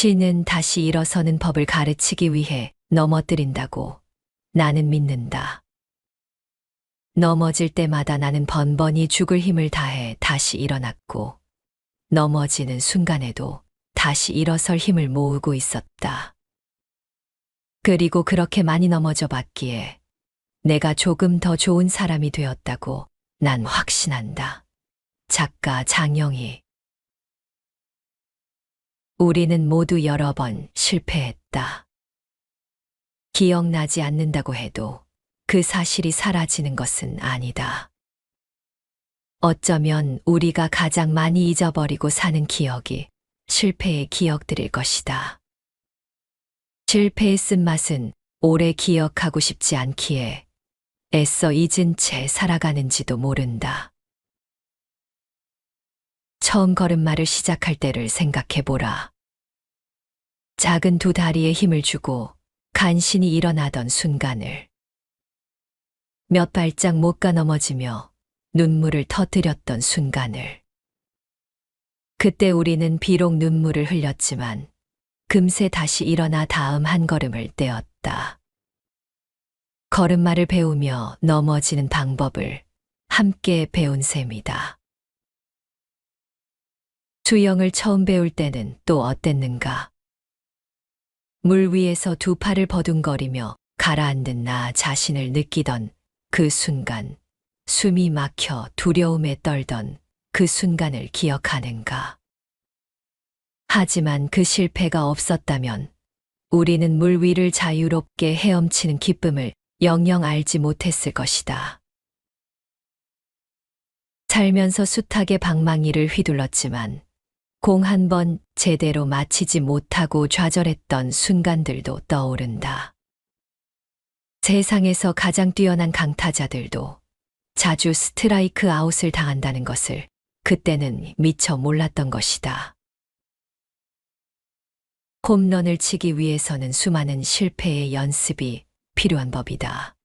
신은 다시 일어서는 법을 가르치기 위해 넘어뜨린다고 나는 믿는다. 넘어질 때마다 나는 번번이 죽을 힘을 다해 다시 일어났고, 넘어지는 순간에도 다시 일어설 힘을 모으고 있었다. 그리고 그렇게 많이 넘어져 봤기에 내가 조금 더 좋은 사람이 되었다고 난 확신한다. 작가 장영희. 우리는 모두 여러 번 실패했다. 기억나지 않는다고 해도 그 사실이 사라지는 것은 아니다. 어쩌면 우리가 가장 많이 잊어버리고 사는 기억이 실패의 기억들일 것이다. 실패의 쓴맛은 오래 기억하고 싶지 않기에 애써 잊은 채 살아가는지도 모른다. 처음 걸음마를 시작할 때를 생각해보라. 작은 두 다리에 힘을 주고 간신히 일어나던 순간을. 몇 발짝 못 가 넘어지며 눈물을 터뜨렸던 순간을. 그때 우리는 비록 눈물을 흘렸지만 금세 다시 일어나 다음 한 걸음을 떼었다. 걸음마를 배우며 넘어지는 방법을 함께 배운 셈이다. 수영을 처음 배울 때는 또 어땠는가? 물 위에서 두 팔을 버둥거리며 가라앉은 나 자신을 느끼던 그 순간, 숨이 막혀 두려움에 떨던 그 순간을 기억하는가? 하지만 그 실패가 없었다면 우리는 물 위를 자유롭게 헤엄치는 기쁨을 영영 알지 못했을 것이다. 살면서 숱하게 방망이를 휘둘렀지만 공 한 번 제대로 맞히지 못하고 좌절했던 순간들도 떠오른다. 세상에서 가장 뛰어난 강타자들도 자주 스트라이크 아웃을 당한다는 것을 그때는 미처 몰랐던 것이다. 홈런을 치기 위해서는 수많은 실패의 연습이 필요한 법이다.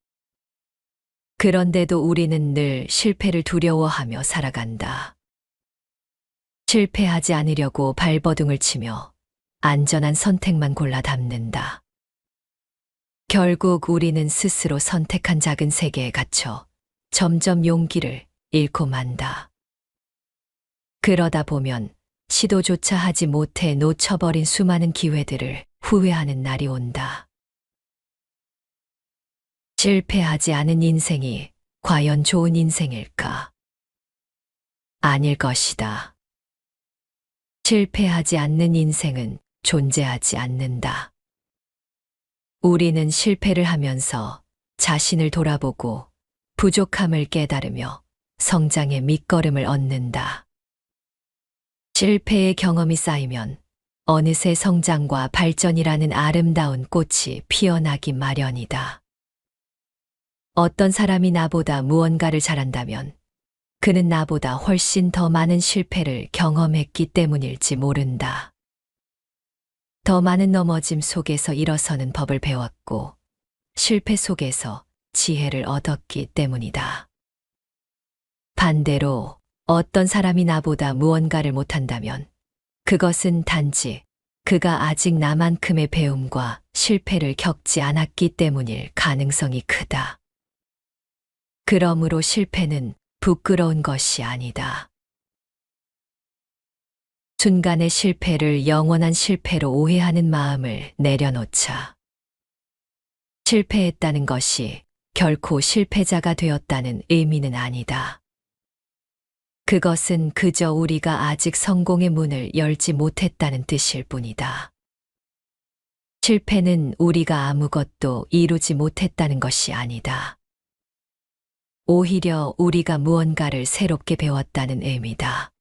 그런데도 우리는 늘 실패를 두려워하며 살아간다. 실패하지 않으려고 발버둥을 치며 안전한 선택만 골라 담는다. 결국 우리는 스스로 선택한 작은 세계에 갇혀 점점 용기를 잃고 만다. 그러다 보면 시도조차 하지 못해 놓쳐버린 수많은 기회들을 후회하는 날이 온다. 실패하지 않은 인생이 과연 좋은 인생일까? 아닐 것이다. 실패하지 않는 인생은 존재하지 않는다. 우리는 실패를 하면서 자신을 돌아보고 부족함을 깨달으며 성장의 밑거름을 얻는다. 실패의 경험이 쌓이면 어느새 성장과 발전이라는 아름다운 꽃이 피어나기 마련이다. 어떤 사람이 나보다 무언가를 잘한다면 그는 나보다 훨씬 더 많은 실패를 경험했기 때문일지 모른다. 더 많은 넘어짐 속에서 일어서는 법을 배웠고 실패 속에서 지혜를 얻었기 때문이다. 반대로 어떤 사람이 나보다 무언가를 못한다면 그것은 단지 그가 아직 나만큼의 배움과 실패를 겪지 않았기 때문일 가능성이 크다. 그러므로 실패는 부끄러운 것이 아니다. 순간의 실패를 영원한 실패로 오해하는 마음을 내려놓자. 실패했다는 것이 결코 실패자가 되었다는 의미는 아니다. 그것은 그저 우리가 아직 성공의 문을 열지 못했다는 뜻일 뿐이다. 실패는 우리가 아무것도 이루지 못했다는 것이 아니다. 오히려 우리가 무언가를 새롭게 배웠다는 의미다.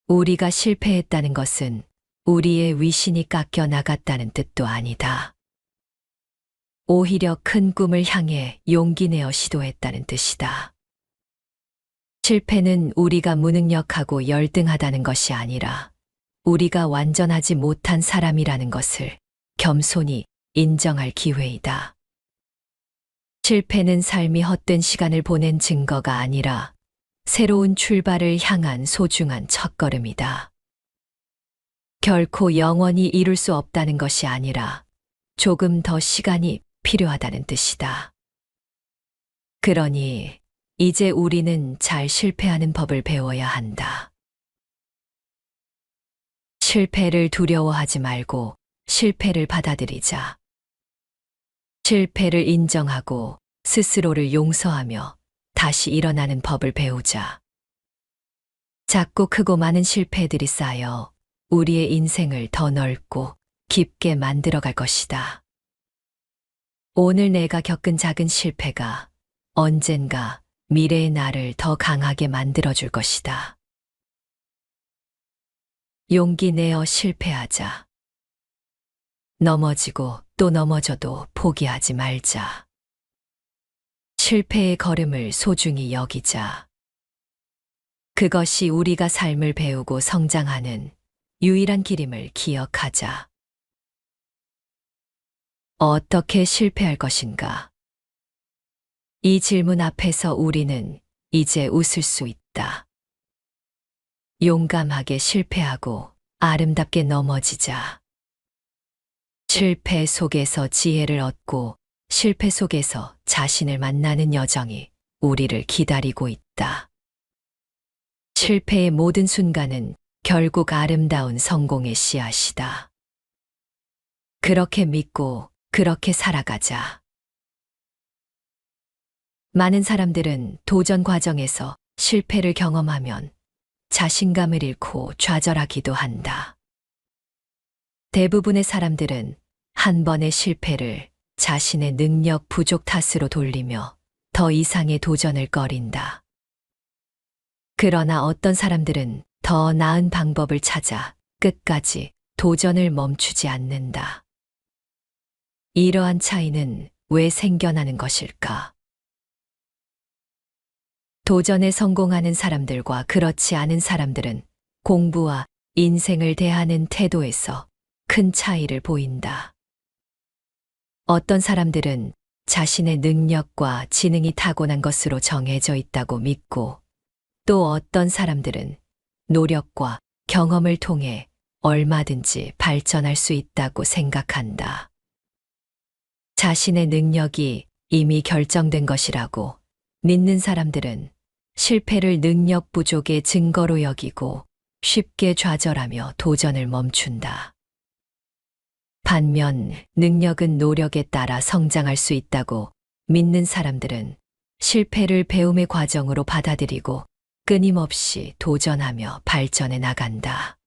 우리가 실패했다는 것은 우리의 위신이 깎여 나갔다는 뜻도 아니다. 오히려 큰 꿈을 향해 용기 내어 시도했다는 뜻이다. 실패는 우리가 무능력하고 열등하다는 것이 아니라 우리가 완전하지 못한 사람이라는 것을 겸손히 인정할 기회이다. 실패는 삶이 헛된 시간을 보낸 증거가 아니라 새로운 출발을 향한 소중한 첫걸음이다. 결코 영원히 이룰 수 없다는 것이 아니라 조금 더 시간이 필요하다는 뜻이다. 그러니 이제 우리는 잘 실패하는 법을 배워야 한다. 실패를 두려워하지 말고 실패를 받아들이자. 실패를 인정하고 스스로를 용서하며 다시 일어나는 법을 배우자. 작고 크고 많은 실패들이 쌓여 우리의 인생을 더 넓고 깊게 만들어갈 것이다. 오늘 내가 겪은 작은 실패가 언젠가 미래의 나를 더 강하게 만들어줄 것이다. 용기 내어 실패하자. 넘어지고 또 넘어져도 포기하지 말자. 실패의 걸음을 소중히 여기자. 그것이 우리가 삶을 배우고 성장하는 유일한 길임을 기억하자. 어떻게 실패할 것인가? 이 질문 앞에서 우리는 이제 웃을 수 있다. 용감하게 실패하고 아름답게 넘어지자. 실패 속에서 지혜를 얻고 실패 속에서 자신을 만나는 여정이 우리를 기다리고 있다. 실패의 모든 순간은 결국 아름다운 성공의 씨앗이다. 그렇게 믿고 그렇게 살아가자. 많은 사람들은 도전 과정에서 실패를 경험하면 자신감을 잃고 좌절하기도 한다. 대부분의 사람들은 한 번의 실패를 자신의 능력 부족 탓으로 돌리며 더 이상의 도전을 꺼린다. 그러나 어떤 사람들은 더 나은 방법을 찾아 끝까지 도전을 멈추지 않는다. 이러한 차이는 왜 생겨나는 것일까? 도전에 성공하는 사람들과 그렇지 않은 사람들은 공부와 인생을 대하는 태도에서 큰 차이를 보인다. 어떤 사람들은 자신의 능력과 지능이 타고난 것으로 정해져 있다고 믿고, 또 어떤 사람들은 노력과 경험을 통해 얼마든지 발전할 수 있다고 생각한다. 자신의 능력이 이미 결정된 것이라고 믿는 사람들은 실패를 능력 부족의 증거로 여기고 쉽게 좌절하며 도전을 멈춘다. 반면 능력은 노력에 따라 성장할 수 있다고 믿는 사람들은 실패를 배움의 과정으로 받아들이고 끊임없이 도전하며 발전해 나간다.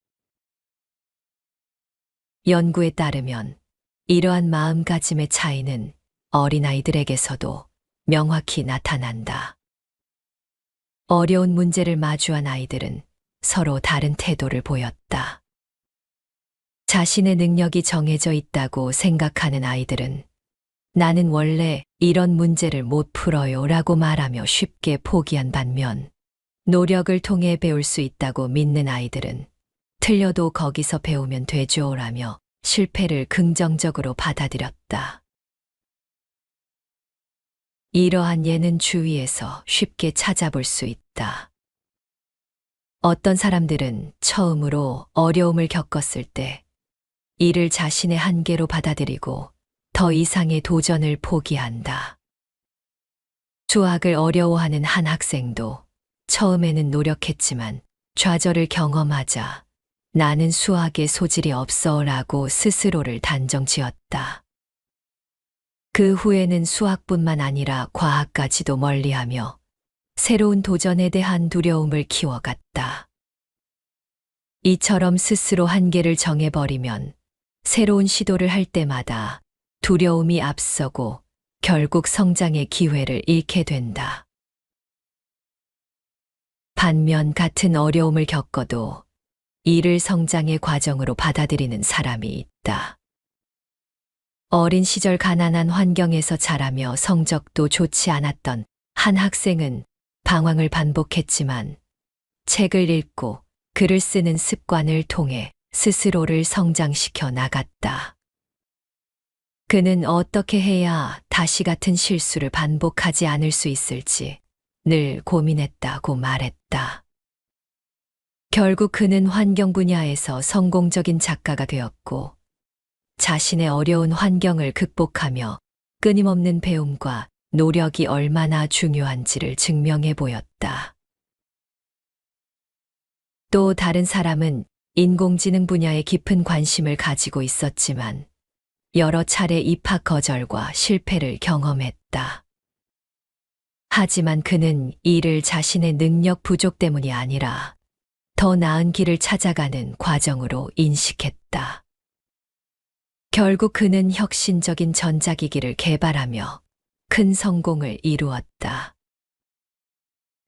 연구에 따르면 이러한 마음가짐의 차이는 어린아이들에게서도 명확히 나타난다. 어려운 문제를 마주한 아이들은 서로 다른 태도를 보였다. 자신의 능력이 정해져 있다고 생각하는 아이들은 나는 원래 이런 문제를 못 풀어요 라고 말하며 쉽게 포기한 반면, 노력을 통해 배울 수 있다고 믿는 아이들은 틀려도 거기서 배우면 되죠 라며 실패를 긍정적으로 받아들였다. 이러한 예는 주위에서 쉽게 찾아볼 수 있다. 어떤 사람들은 처음으로 어려움을 겪었을 때 이를 자신의 한계로 받아들이고 더 이상의 도전을 포기한다. 수학을 어려워하는 한 학생도 처음에는 노력했지만 좌절을 경험하자 나는 수학에 소질이 없어 라고 스스로를 단정 지었다. 그 후에는 수학뿐만 아니라 과학까지도 멀리하며 새로운 도전에 대한 두려움을 키워갔다. 이처럼 스스로 한계를 정해버리면 새로운 시도를 할 때마다 두려움이 앞서고 결국 성장의 기회를 잃게 된다. 반면 같은 어려움을 겪어도 이를 성장의 과정으로 받아들이는 사람이 있다. 어린 시절 가난한 환경에서 자라며 성적도 좋지 않았던 한 학생은 방황을 반복했지만 책을 읽고 글을 쓰는 습관을 통해 스스로를 성장시켜 나갔다. 그는 어떻게 해야 다시 같은 실수를 반복하지 않을 수 있을지 늘 고민했다고 말했다. 결국 그는 환경 분야에서 성공적인 작가가 되었고, 자신의 어려운 환경을 극복하며 끊임없는 배움과 노력이 얼마나 중요한지를 증명해 보였다. 또 다른 사람은 인공지능 분야에 깊은 관심을 가지고 있었지만 여러 차례 입학 거절과 실패를 경험했다. 하지만 그는 이를 자신의 능력 부족 때문이 아니라 더 나은 길을 찾아가는 과정으로 인식했다. 결국 그는 혁신적인 전자기기를 개발하며 큰 성공을 이루었다.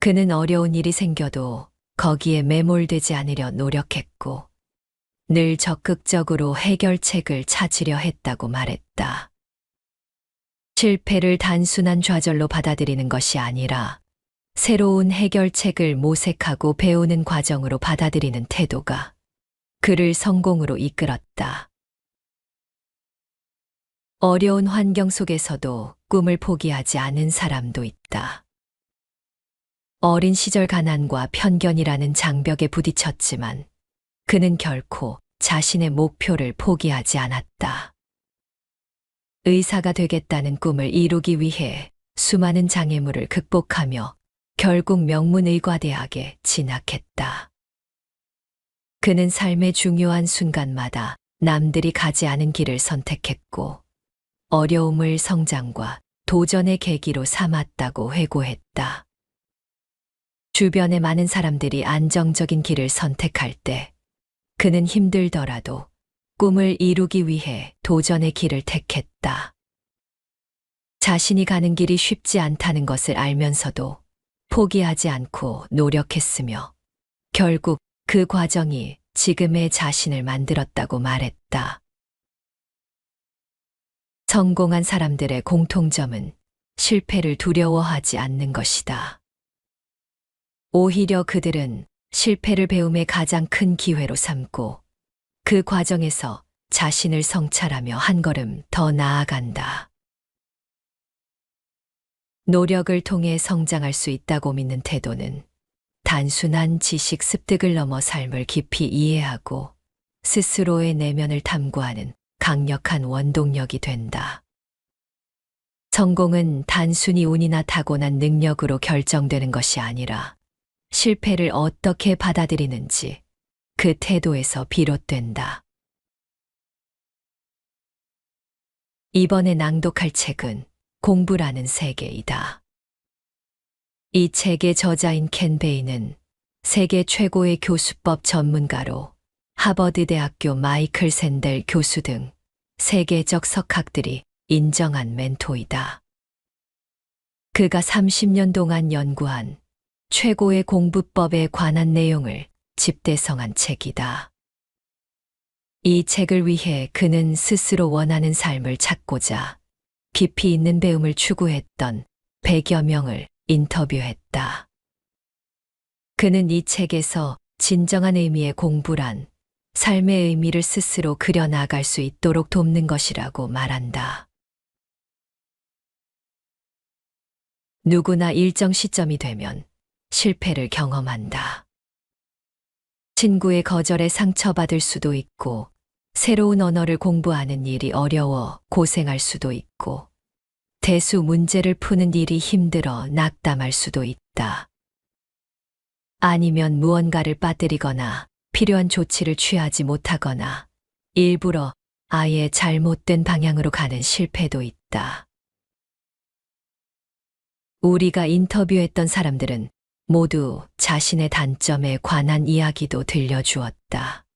그는 어려운 일이 생겨도 거기에 매몰되지 않으려 노력했고, 늘 적극적으로 해결책을 찾으려 했다고 말했다. 실패를 단순한 좌절로 받아들이는 것이 아니라 새로운 해결책을 모색하고 배우는 과정으로 받아들이는 태도가 그를 성공으로 이끌었다. 어려운 환경 속에서도 꿈을 포기하지 않은 사람도 있다. 어린 시절 가난과 편견이라는 장벽에 부딪혔지만 그는 결코 자신의 목표를 포기하지 않았다. 의사가 되겠다는 꿈을 이루기 위해 수많은 장애물을 극복하며 결국 명문의과대학에 진학했다. 그는 삶의 중요한 순간마다 남들이 가지 않은 길을 선택했고, 어려움을 성장과 도전의 계기로 삼았다고 회고했다. 주변의 많은 사람들이 안정적인 길을 선택할 때 그는 힘들더라도 꿈을 이루기 위해 도전의 길을 택했다. 자신이 가는 길이 쉽지 않다는 것을 알면서도 포기하지 않고 노력했으며 결국 그 과정이 지금의 자신을 만들었다고 말했다. 성공한 사람들의 공통점은 실패를 두려워하지 않는 것이다. 오히려 그들은 실패를 배움의 가장 큰 기회로 삼고 그 과정에서 자신을 성찰하며 한 걸음 더 나아간다. 노력을 통해 성장할 수 있다고 믿는 태도는 단순한 지식 습득을 넘어 삶을 깊이 이해하고 스스로의 내면을 탐구하는 강력한 원동력이 된다. 성공은 단순히 운이나 타고난 능력으로 결정되는 것이 아니라 실패를 어떻게 받아들이는지 그 태도에서 비롯된다. 이번에 낭독할 책은 공부라는 세계이다. 이 책의 저자인 켄 베이는 세계 최고의 교수법 전문가로 하버드대학교 마이클 샌델 교수 등 세계적 석학들이 인정한 멘토이다. 그가 30년 동안 연구한 최고의 공부법에 관한 내용을 집대성한 책이다. 이 책을 위해 그는 스스로 원하는 삶을 찾고자 깊이 있는 배움을 추구했던 100여 명을 인터뷰했다. 그는 이 책에서 진정한 의미의 공부란 삶의 의미를 스스로 그려나갈 수 있도록 돕는 것이라고 말한다. 누구나 일정 시점이 되면 실패를 경험한다. 친구의 거절에 상처받을 수도 있고, 새로운 언어를 공부하는 일이 어려워 고생할 수도 있고, 대수 문제를 푸는 일이 힘들어 낙담할 수도 있다. 아니면 무언가를 빠뜨리거나 필요한 조치를 취하지 못하거나 일부러 아예 잘못된 방향으로 가는 실패도 있다. 우리가 인터뷰했던 사람들은 모두 자신의 단점에 관한 이야기도 들려주었다.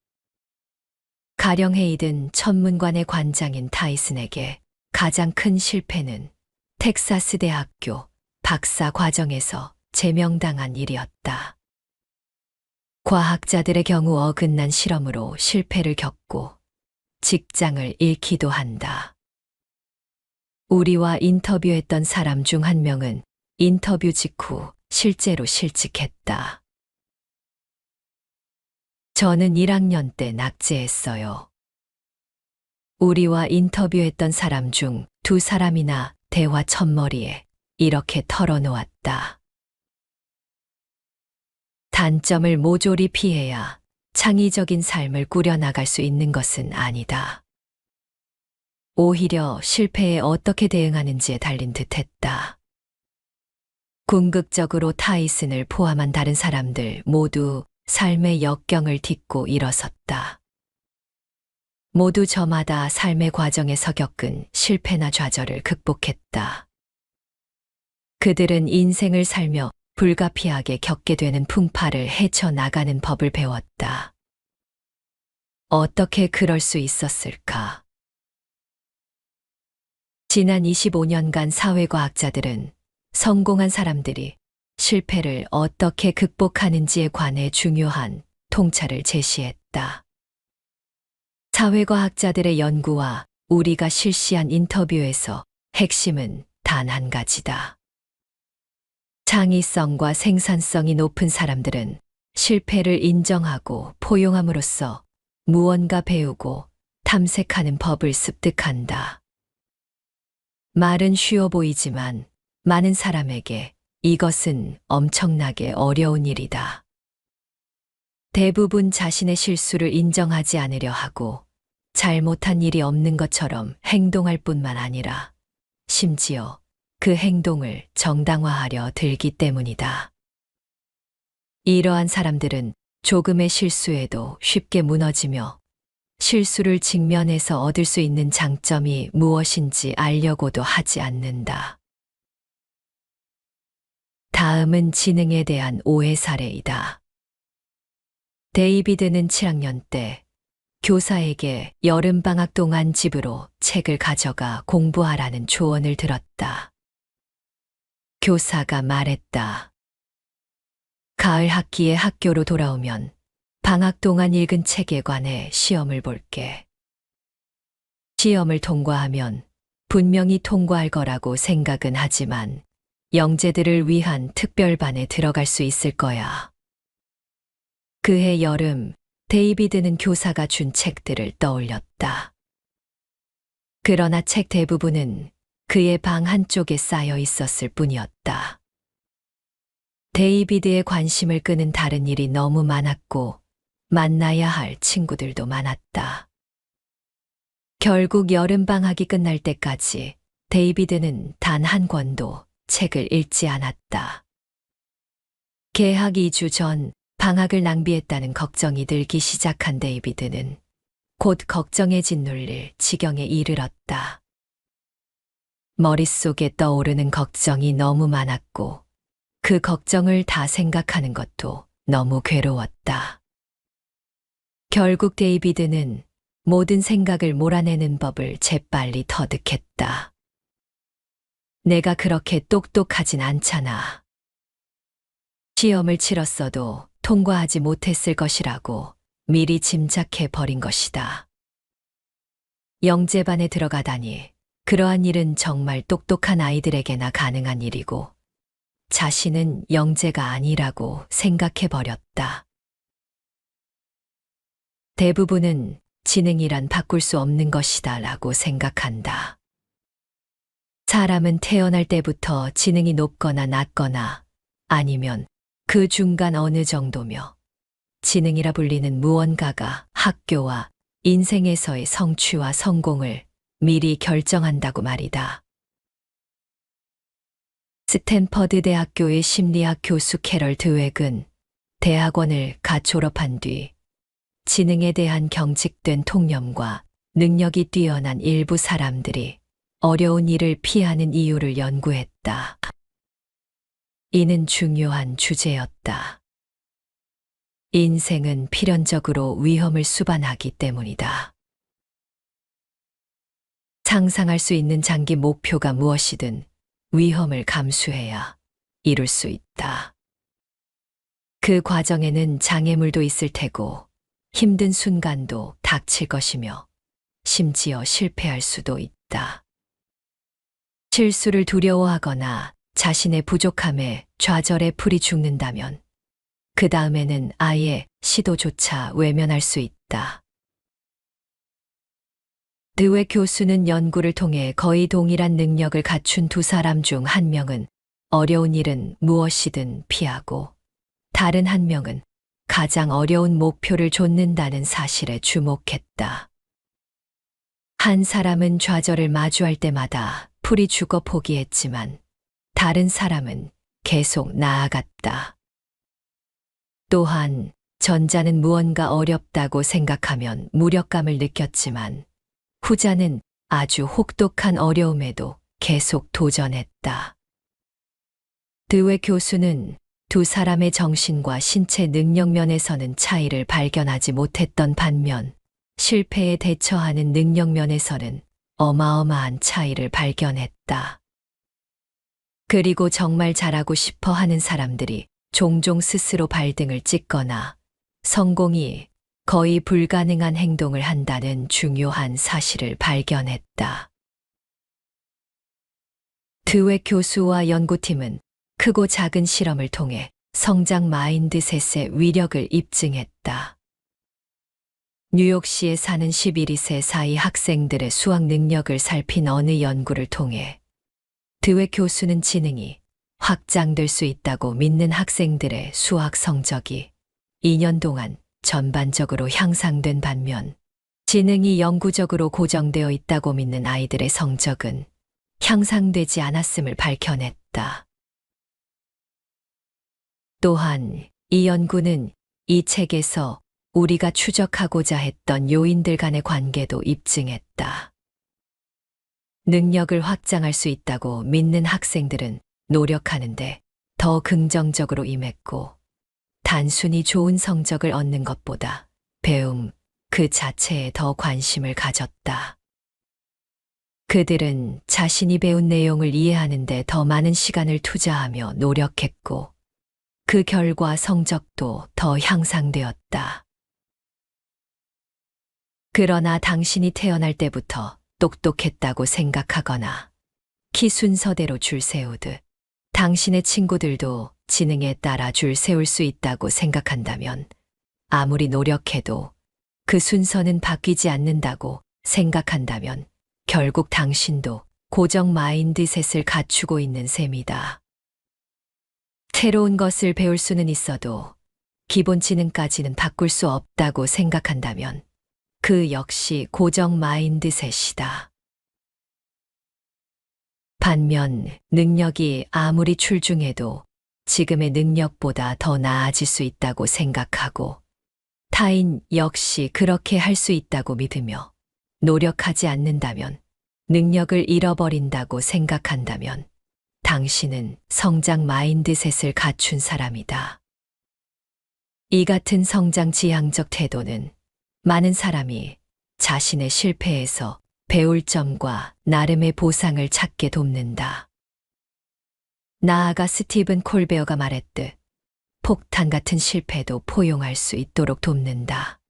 가령 헤이든 천문관의 관장인 타이슨에게 가장 큰 실패는 텍사스 대학교 박사 과정에서 제명당한 일이었다. 과학자들의 경우 어긋난 실험으로 실패를 겪고 직장을 잃기도 한다. 우리와 인터뷰했던 사람 중 한 명은 인터뷰 직후 실제로 실직했다. 저는 1학년 때 낙제했어요. 우리와 인터뷰했던 사람 중 2사람이나 대화 첫머리에 이렇게 털어놓았다. 단점을 모조리 피해야 창의적인 삶을 꾸려나갈 수 있는 것은 아니다. 오히려 실패에 어떻게 대응하는지에 달린 듯했다. 궁극적으로 타이슨을 포함한 다른 사람들 모두 삶의 역경을 딛고 일어섰다. 모두 저마다 삶의 과정에서 겪은 실패나 좌절을 극복했다. 그들은 인생을 살며 불가피하게 겪게 되는 풍파를 헤쳐나가는 법을 배웠다. 어떻게 그럴 수 있었을까? 지난 25년간 사회과학자들은 성공한 사람들이 실패를 어떻게 극복하는지에 관해 중요한 통찰을 제시했다. 사회과학자들의 연구와 우리가 실시한 인터뷰에서 핵심은 단 한 가지다. 창의성과 생산성이 높은 사람들은 실패를 인정하고 포용함으로써 무언가 배우고 탐색하는 법을 습득한다. 말은 쉬워 보이지만 많은 사람에게 이것은 엄청나게 어려운 일이다. 대부분 자신의 실수를 인정하지 않으려 하고 잘못한 일이 없는 것처럼 행동할 뿐만 아니라 심지어 그 행동을 정당화하려 들기 때문이다. 이러한 사람들은 조금의 실수에도 쉽게 무너지며 실수를 직면해서 얻을 수 있는 장점이 무엇인지 알려고도 하지 않는다. 다음은 지능에 대한 오해 사례이다. 데이비드는 7학년 때 교사에게 여름방학 동안 집으로 책을 가져가 공부하라는 조언을 들었다. 교사가 말했다. 가을 학기에 학교로 돌아오면 방학 동안 읽은 책에 관해 시험을 볼게. 시험을 통과하면 분명히 통과할 거라고 생각은 하지만 영재들을 위한 특별반에 들어갈 수 있을 거야. 그해 여름, 데이비드는 교사가 준 책들을 떠올렸다. 그러나 책 대부분은 그의 방 한쪽에 쌓여 있었을 뿐이었다. 데이비드의 관심을 끄는 다른 일이 너무 많았고 만나야 할 친구들도 많았다. 결국 여름방학이 끝날 때까지 데이비드는 단 한 권도 책을 읽지 않았다. 개학 2주 전 방학을 낭비했다는 걱정이 들기 시작한 데이비드는 곧 걱정에 짓눌릴 지경에 이르렀다. 머릿속에 떠오르는 걱정이 너무 많았고 그 걱정을 다 생각하는 것도 너무 괴로웠다. 결국 데이비드는 모든 생각을 몰아내는 법을 재빨리 터득했다. 내가 그렇게 똑똑하진 않잖아. 시험을 치렀어도 통과하지 못했을 것이라고 미리 짐작해 버린 것이다. 영재반에 들어가다니 그러한 일은 정말 똑똑한 아이들에게나 가능한 일이고 자신은 영재가 아니라고 생각해 버렸다. 대부분은 지능이란 바꿀 수 없는 것이다 라고 생각한다. 사람은 태어날 때부터 지능이 높거나 낮거나 아니면 그 중간 어느 정도며 지능이라 불리는 무언가가 학교와 인생에서의 성취와 성공을 미리 결정한다고 말이다. 스탠퍼드 대학교의 심리학 교수 캐럴 드웩은 대학원을 갓 졸업한 뒤 지능에 대한 경직된 통념과 능력이 뛰어난 일부 사람들이 어려운 일을 피하는 이유를 연구했다. 이는 중요한 주제였다. 인생은 필연적으로 위험을 수반하기 때문이다. 상상할 수 있는 장기 목표가 무엇이든 위험을 감수해야 이룰 수 있다. 그 과정에는 장애물도 있을 테고 힘든 순간도 닥칠 것이며 심지어 실패할 수도 있다. 실수를 두려워하거나 자신의 부족함에 좌절에 풀이 죽는다면 그 다음에는 아예 시도조차 외면할 수 있다. 드웩 교수는 연구를 통해 거의 동일한 능력을 갖춘 두 사람 중 한 명은 어려운 일은 무엇이든 피하고 다른 한 명은 가장 어려운 목표를 좇는다는 사실에 주목했다. 한 사람은 좌절을 마주할 때마다 풀이 죽어 포기했지만 다른 사람은 계속 나아갔다. 또한 전자는 무언가 어렵다고 생각하면 무력감을 느꼈지만 후자는 아주 혹독한 어려움에도 계속 도전했다. 드웨 교수는 두 사람의 정신과 신체 능력 면에서는 차이를 발견하지 못했던 반면 실패에 대처하는 능력 면에서는 어마어마한 차이를 발견했다. 그리고 정말 잘하고 싶어 하는 사람들이 종종 스스로 발등을 찍거나 성공이 거의 불가능한 행동을 한다는 중요한 사실을 발견했다. 드웨 교수와 연구팀은 크고 작은 실험을 통해 성장 마인드셋의 위력을 입증했다. 뉴욕시에 사는 11세 사이 학생들의 수학 능력을 살핀 어느 연구를 통해 드웨 교수는 지능이 확장될 수 있다고 믿는 학생들의 수학 성적이 2년 동안 전반적으로 향상된 반면 지능이 영구적으로 고정되어 있다고 믿는 아이들의 성적은 향상되지 않았음을 밝혀냈다. 또한 이 연구는 이 책에서 우리가 추적하고자 했던 요인들 간의 관계도 입증했다. 능력을 확장할 수 있다고 믿는 학생들은 노력하는데 더 긍정적으로 임했고 단순히 좋은 성적을 얻는 것보다 배움 그 자체에 더 관심을 가졌다. 그들은 자신이 배운 내용을 이해하는 데 더 많은 시간을 투자하며 노력했고 그 결과 성적도 더 향상되었다. 그러나 당신이 태어날 때부터 똑똑했다고 생각하거나 키 순서대로 줄 세우듯 당신의 친구들도 지능에 따라 줄 세울 수 있다고 생각한다면 아무리 노력해도 그 순서는 바뀌지 않는다고 생각한다면 결국 당신도 고정 마인드셋을 갖추고 있는 셈이다. 새로운 것을 배울 수는 있어도 기본 지능까지는 바꿀 수 없다고 생각한다면 그 역시 고정 마인드셋이다. 반면 능력이 아무리 출중해도 지금의 능력보다 더 나아질 수 있다고 생각하고 타인 역시 그렇게 할 수 있다고 믿으며 노력하지 않는다면 능력을 잃어버린다고 생각한다면 당신은 성장 마인드셋을 갖춘 사람이다. 이 같은 성장 지향적 태도는 많은 사람이 자신의 실패에서 배울 점과 나름의 보상을 찾게 돕는다. 나아가 스티븐 콜베어가 말했듯 폭탄 같은 실패도 포용할 수 있도록 돕는다.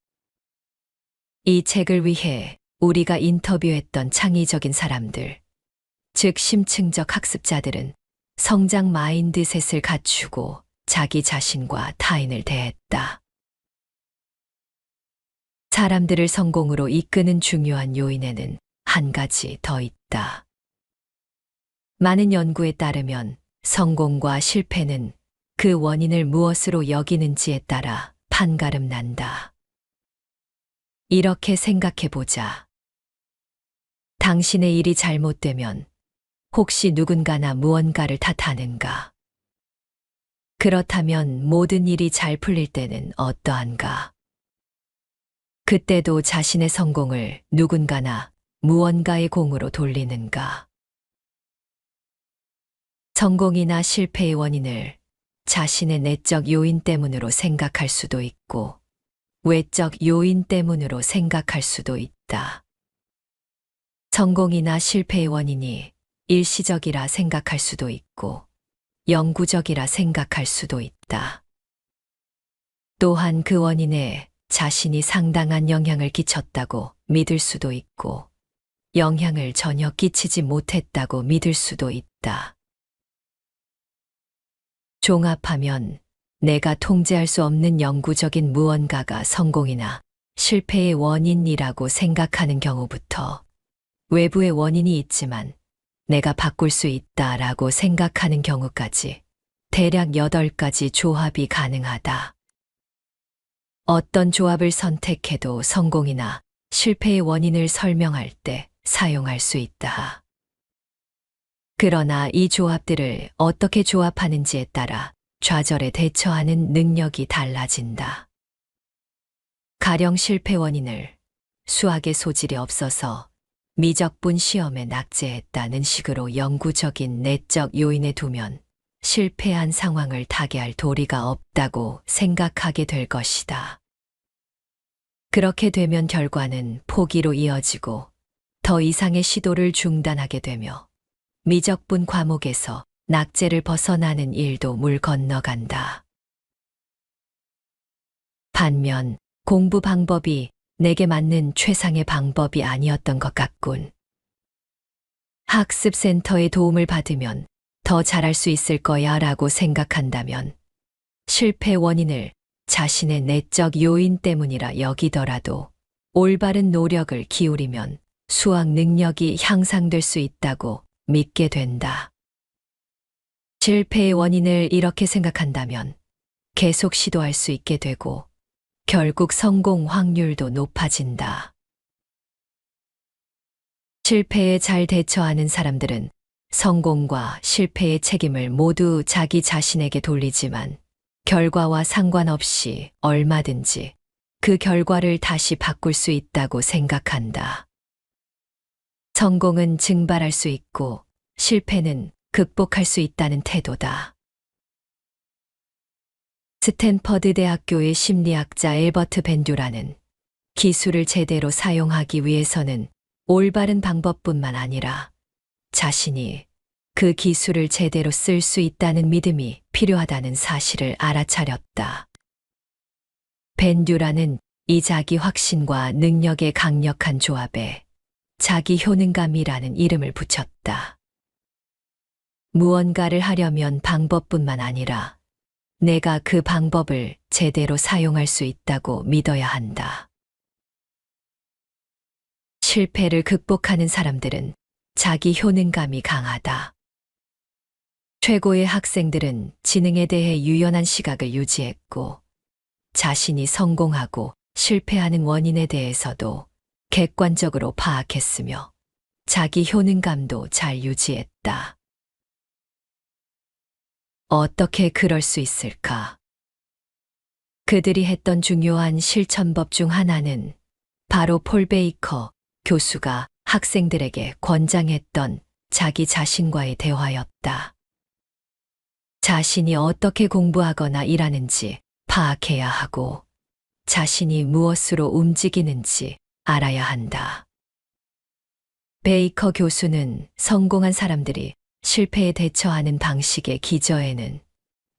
이 책을 위해 우리가 인터뷰했던 창의적인 사람들, 즉 심층적 학습자들은 성장 마인드셋을 갖추고 자기 자신과 타인을 대했다. 사람들을 성공으로 이끄는 중요한 요인에는 한 가지 더 있다. 많은 연구에 따르면 성공과 실패는 그 원인을 무엇으로 여기는지에 따라 판가름 난다. 이렇게 생각해 보자. 당신의 일이 잘못되면 혹시 누군가나 무언가를 탓하는가? 그렇다면 모든 일이 잘 풀릴 때는 어떠한가? 그때도 자신의 성공을 누군가나 무언가의 공으로 돌리는가? 성공이나 실패의 원인을 자신의 내적 요인 때문으로 생각할 수도 있고 외적 요인 때문으로 생각할 수도 있다. 성공이나 실패의 원인이 일시적이라 생각할 수도 있고 영구적이라 생각할 수도 있다. 또한 그 원인에 자신이 상당한 영향을 끼쳤다고 믿을 수도 있고 영향을 전혀 끼치지 못했다고 믿을 수도 있다. 종합하면 내가 통제할 수 없는 영구적인 무언가가 성공이나 실패의 원인이라고 생각하는 경우부터 외부의 원인이 있지만 내가 바꿀 수 있다라고 생각하는 경우까지 대략 8가지 조합이 가능하다. 어떤 조합을 선택해도 성공이나 실패의 원인을 설명할 때 사용할 수 있다. 그러나 이 조합들을 어떻게 조합하는지에 따라 좌절에 대처하는 능력이 달라진다. 가령 실패 원인을 수학의 소질이 없어서 미적분 시험에 낙제했다는 식으로 영구적인 내적 요인에 두면 실패한 상황을 타개할 도리가 없다고 생각하게 될 것이다. 그렇게 되면 결과는 포기로 이어지고 더 이상의 시도를 중단하게 되며 미적분 과목에서 낙제를 벗어나는 일도 물 건너간다. 반면 공부 방법이 내게 맞는 최상의 방법이 아니었던 것 같군. 학습센터의 도움을 받으면 더 잘할 수 있을 거야 라고 생각한다면 실패 원인을 자신의 내적 요인 때문이라 여기더라도 올바른 노력을 기울이면 수학 능력이 향상될 수 있다고 믿게 된다. 실패의 원인을 이렇게 생각한다면 계속 시도할 수 있게 되고 결국 성공 확률도 높아진다. 실패에 잘 대처하는 사람들은 성공과 실패의 책임을 모두 자기 자신에게 돌리지만 결과와 상관없이 얼마든지 그 결과를 다시 바꿀 수 있다고 생각한다. 성공은 증발할 수 있고 실패는 극복할 수 있다는 태도다. 스탠퍼드 대학교의 심리학자 엘버트 밴듀라는 기술을 제대로 사용하기 위해서는 올바른 방법뿐만 아니라 자신이 그 기술을 제대로 쓸 수 있다는 믿음이 필요하다는 사실을 알아차렸다. 밴듀라는 이 자기 확신과 능력의 강력한 조합에 자기 효능감이라는 이름을 붙였다. 무언가를 하려면 방법뿐만 아니라 내가 그 방법을 제대로 사용할 수 있다고 믿어야 한다. 실패를 극복하는 사람들은 자기 효능감이 강하다. 최고의 학생들은 지능에 대해 유연한 시각을 유지했고 자신이 성공하고 실패하는 원인에 대해서도 객관적으로 파악했으며 자기 효능감도 잘 유지했다. 어떻게 그럴 수 있을까? 그들이 했던 중요한 실천법 중 하나는 바로 폴 베이커 교수가 학생들에게 권장했던 자기 자신과의 대화였다. 자신이 어떻게 공부하거나 일하는지 파악해야 하고 자신이 무엇으로 움직이는지 알아야 한다. 베이커 교수는 성공한 사람들이 실패에 대처하는 방식의 기저에는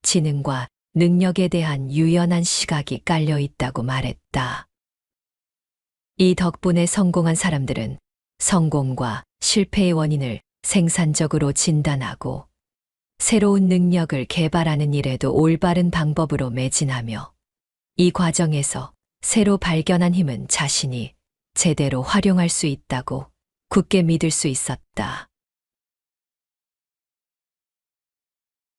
지능과 능력에 대한 유연한 시각이 깔려 있다고 말했다. 이 덕분에 성공한 사람들은 성공과 실패의 원인을 생산적으로 진단하고 새로운 능력을 개발하는 일에도 올바른 방법으로 매진하며 이 과정에서 새로 발견한 힘은 자신이 제대로 활용할 수 있다고 굳게 믿을 수 있었다.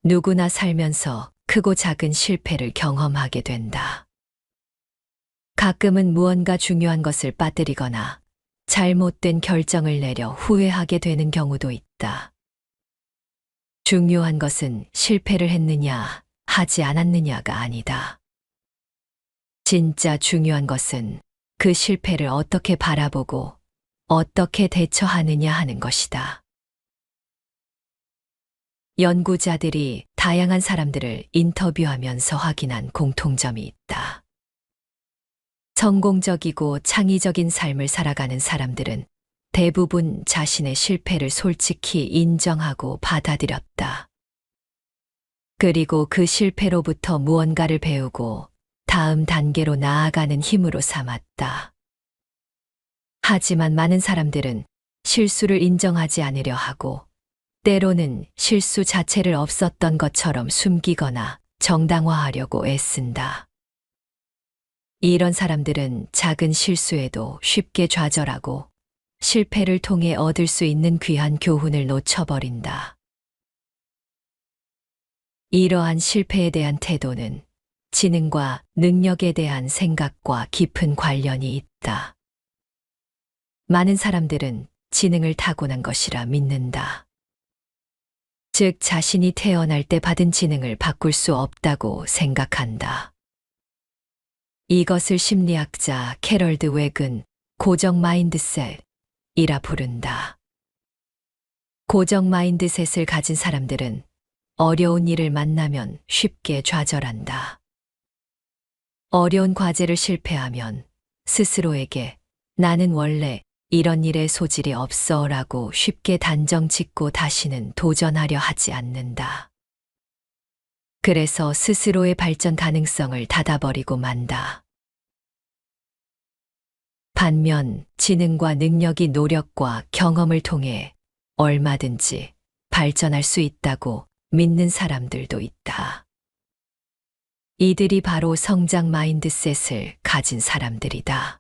누구나 살면서 크고 작은 실패를 경험하게 된다. 가끔은 무언가 중요한 것을 빠뜨리거나 잘못된 결정을 내려 후회하게 되는 경우도 있다. 중요한 것은 실패를 했느냐, 하지 않았느냐가 아니다. 진짜 중요한 것은 그 실패를 어떻게 바라보고 어떻게 대처하느냐 하는 것이다. 연구자들이 다양한 사람들을 인터뷰하면서 확인한 공통점이 있다. 성공적이고 창의적인 삶을 살아가는 사람들은 대부분 자신의 실패를 솔직히 인정하고 받아들였다. 그리고 그 실패로부터 무언가를 배우고 다음 단계로 나아가는 힘으로 삼았다. 하지만 많은 사람들은 실수를 인정하지 않으려 하고 때로는 실수 자체를 없었던 것처럼 숨기거나 정당화하려고 애쓴다. 이런 사람들은 작은 실수에도 쉽게 좌절하고 실패를 통해 얻을 수 있는 귀한 교훈을 놓쳐버린다. 이러한 실패에 대한 태도는 지능과 능력에 대한 생각과 깊은 관련이 있다. 많은 사람들은 지능을 타고난 것이라 믿는다. 즉, 자신이 태어날 때 받은 지능을 바꿀 수 없다고 생각한다. 이것을 심리학자 캐럴드 웩은 고정 마인드셋이라 부른다. 고정 마인드셋을 가진 사람들은 어려운 일을 만나면 쉽게 좌절한다. 어려운 과제를 실패하면 스스로에게 나는 원래 이런 일에 소질이 없어 라고 쉽게 단정 짓고 다시는 도전하려 하지 않는다. 그래서 스스로의 발전 가능성을 닫아버리고 만다. 반면 지능과 능력이 노력과 경험을 통해 얼마든지 발전할 수 있다고 믿는 사람들도 있다. 이들이 바로 성장 마인드셋을 가진 사람들이다.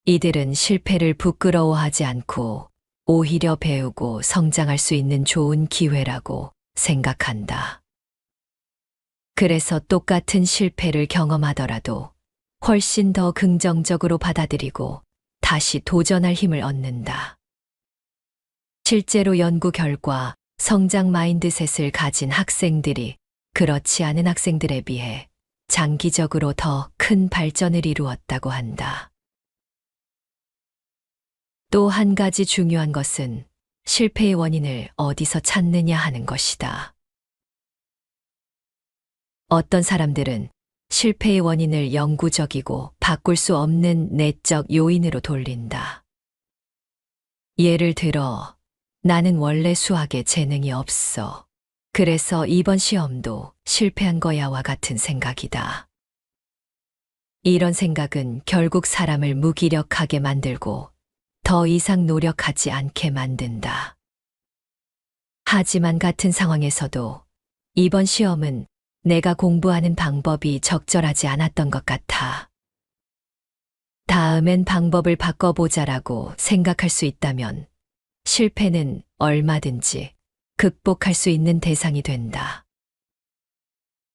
이들은 실패를 부끄러워하지 않고 오히려 배우고 성장할 수 있는 좋은 기회라고 생각한다. 그래서 똑같은 실패를 경험하더라도 훨씬 더 긍정적으로 받아들이고 다시 도전할 힘을 얻는다. 실제로 연구 결과 성장 마인드셋을 가진 학생들이 그렇지 않은 학생들에 비해 장기적으로 더 큰 발전을 이루었다고 한다. 또 한 가지 중요한 것은 실패의 원인을 어디서 찾느냐 하는 것이다. 어떤 사람들은 실패의 원인을 영구적이고 바꿀 수 없는 내적 요인으로 돌린다. 예를 들어, 나는 원래 수학에 재능이 없어. 그래서 이번 시험도 실패한 거야와 같은 생각이다. 이런 생각은 결국 사람을 무기력하게 만들고 더 이상 노력하지 않게 만든다. 하지만 같은 상황에서도 이번 시험은 내가 공부하는 방법이 적절하지 않았던 것 같아. 다음엔 방법을 바꿔보자라고 생각할 수 있다면 실패는 얼마든지 극복할 수 있는 대상이 된다.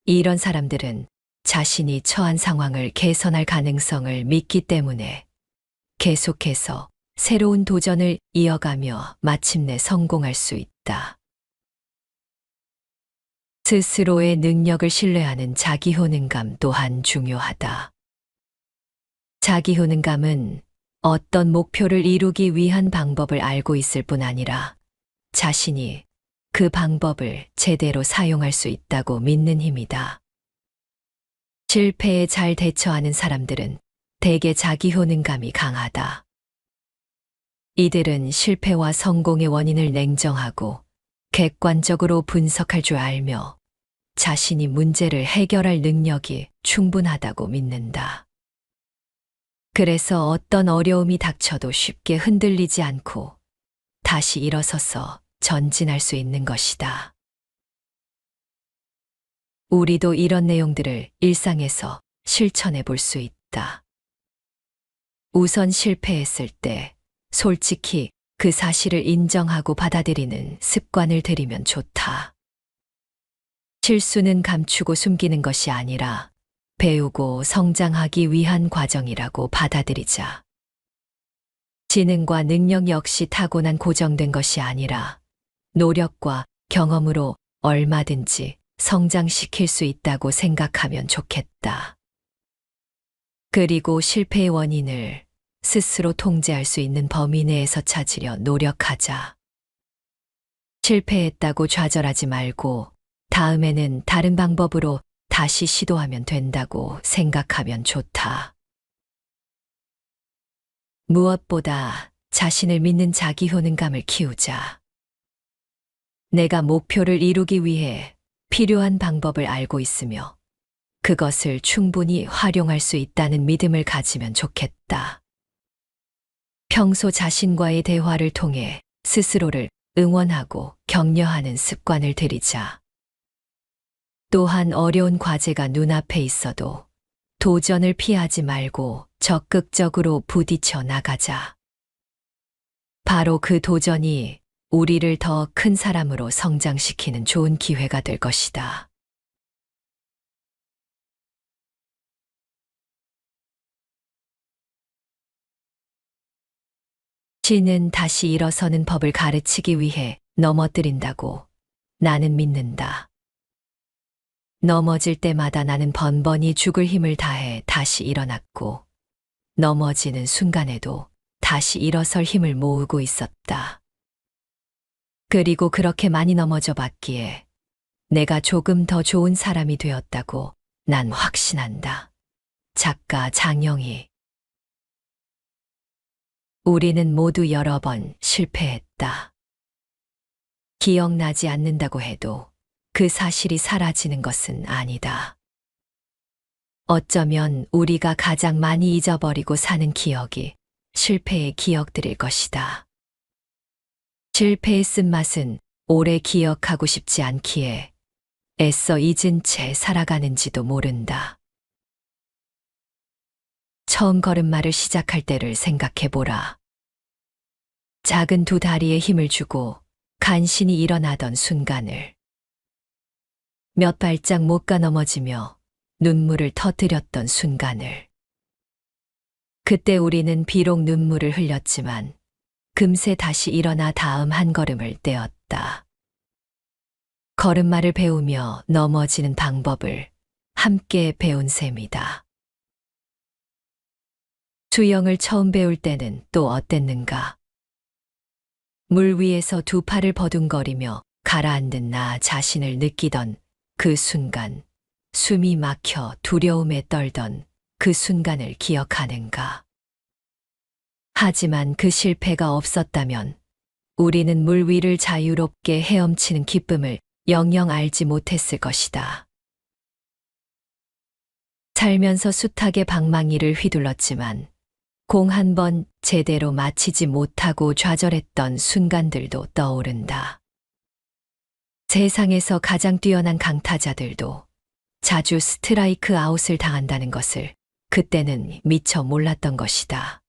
이런 사람들은 자신이 처한 상황을 개선할 가능성을 믿기 때문에 계속해서 새로운 도전을 이어가며 마침내 성공할 수 있다. 스스로의 능력을 신뢰하는 자기효능감 또한 중요하다. 자기효능감은 어떤 목표를 이루기 위한 방법을 알고 있을 뿐 아니라 자신이 그 방법을 제대로 사용할 수 있다고 믿는 힘이다. 실패에 잘 대처하는 사람들은 대개 자기효능감이 강하다. 이들은 실패와 성공의 원인을 냉정하고 객관적으로 분석할 줄 알며 자신이 문제를 해결할 능력이 충분하다고 믿는다. 그래서 어떤 어려움이 닥쳐도 쉽게 흔들리지 않고 다시 일어서서 전진할 수 있는 것이다. 우리도 이런 내용들을 일상에서 실천해 볼 수 있다. 우선 실패했을 때 솔직히 그 사실을 인정하고 받아들이는 습관을 들이면 좋다. 실수는 감추고 숨기는 것이 아니라 배우고 성장하기 위한 과정이라고 받아들이자. 지능과 능력 역시 타고난 고정된 것이 아니라 노력과 경험으로 얼마든지 성장시킬 수 있다고 생각하면 좋겠다. 그리고 실패의 원인을 스스로 통제할 수 있는 범위 내에서 찾으려 노력하자. 실패했다고 좌절하지 말고 다음에는 다른 방법으로 다시 시도하면 된다고 생각하면 좋다. 무엇보다 자신을 믿는 자기 효능감을 키우자. 내가 목표를 이루기 위해 필요한 방법을 알고 있으며 그것을 충분히 활용할 수 있다는 믿음을 가지면 좋겠다. 평소 자신과의 대화를 통해 스스로를 응원하고 격려하는 습관을 들이자. 또한 어려운 과제가 눈앞에 있어도 도전을 피하지 말고 적극적으로 부딪혀 나가자. 바로 그 도전이 우리를 더 큰 사람으로 성장시키는 좋은 기회가 될 것이다. 신은 다시 일어서는 법을 가르치기 위해 넘어뜨린다고 나는 믿는다. 넘어질 때마다 나는 번번이 죽을 힘을 다해 다시 일어났고, 넘어지는 순간에도 다시 일어설 힘을 모으고 있었다. 그리고 그렇게 많이 넘어져 봤기에 내가 조금 더 좋은 사람이 되었다고 난 확신한다. 작가 장영희. 우리는 모두 여러 번 실패했다. 기억나지 않는다고 해도 그 사실이 사라지는 것은 아니다. 어쩌면 우리가 가장 많이 잊어버리고 사는 기억이 실패의 기억들일 것이다. 실패의 쓴맛은 오래 기억하고 싶지 않기에 애써 잊은 채 살아가는지도 모른다. 처음 걸음마를 시작할 때를 생각해보라. 작은 두 다리에 힘을 주고 간신히 일어나던 순간을, 몇 발짝 못 가 넘어지며 눈물을 터뜨렸던 순간을. 그때 우리는 비록 눈물을 흘렸지만 금세 다시 일어나 다음 한 걸음을 떼었다. 걸음마를 배우며 넘어지는 방법을 함께 배운 셈이다. 수영을 처음 배울 때는 또 어땠는가? 물 위에서 두 팔을 버둥거리며 가라앉은 나 자신을 느끼던 그 순간, 숨이 막혀 두려움에 떨던 그 순간을 기억하는가? 하지만 그 실패가 없었다면 우리는 물 위를 자유롭게 헤엄치는 기쁨을 영영 알지 못했을 것이다. 살면서 숱하게 방망이를 휘둘렀지만 공 한 번 제대로 맞히지 못하고 좌절했던 순간들도 떠오른다. 세상에서 가장 뛰어난 강타자들도 자주 스트라이크 아웃을 당한다는 것을 그때는 미처 몰랐던 것이다.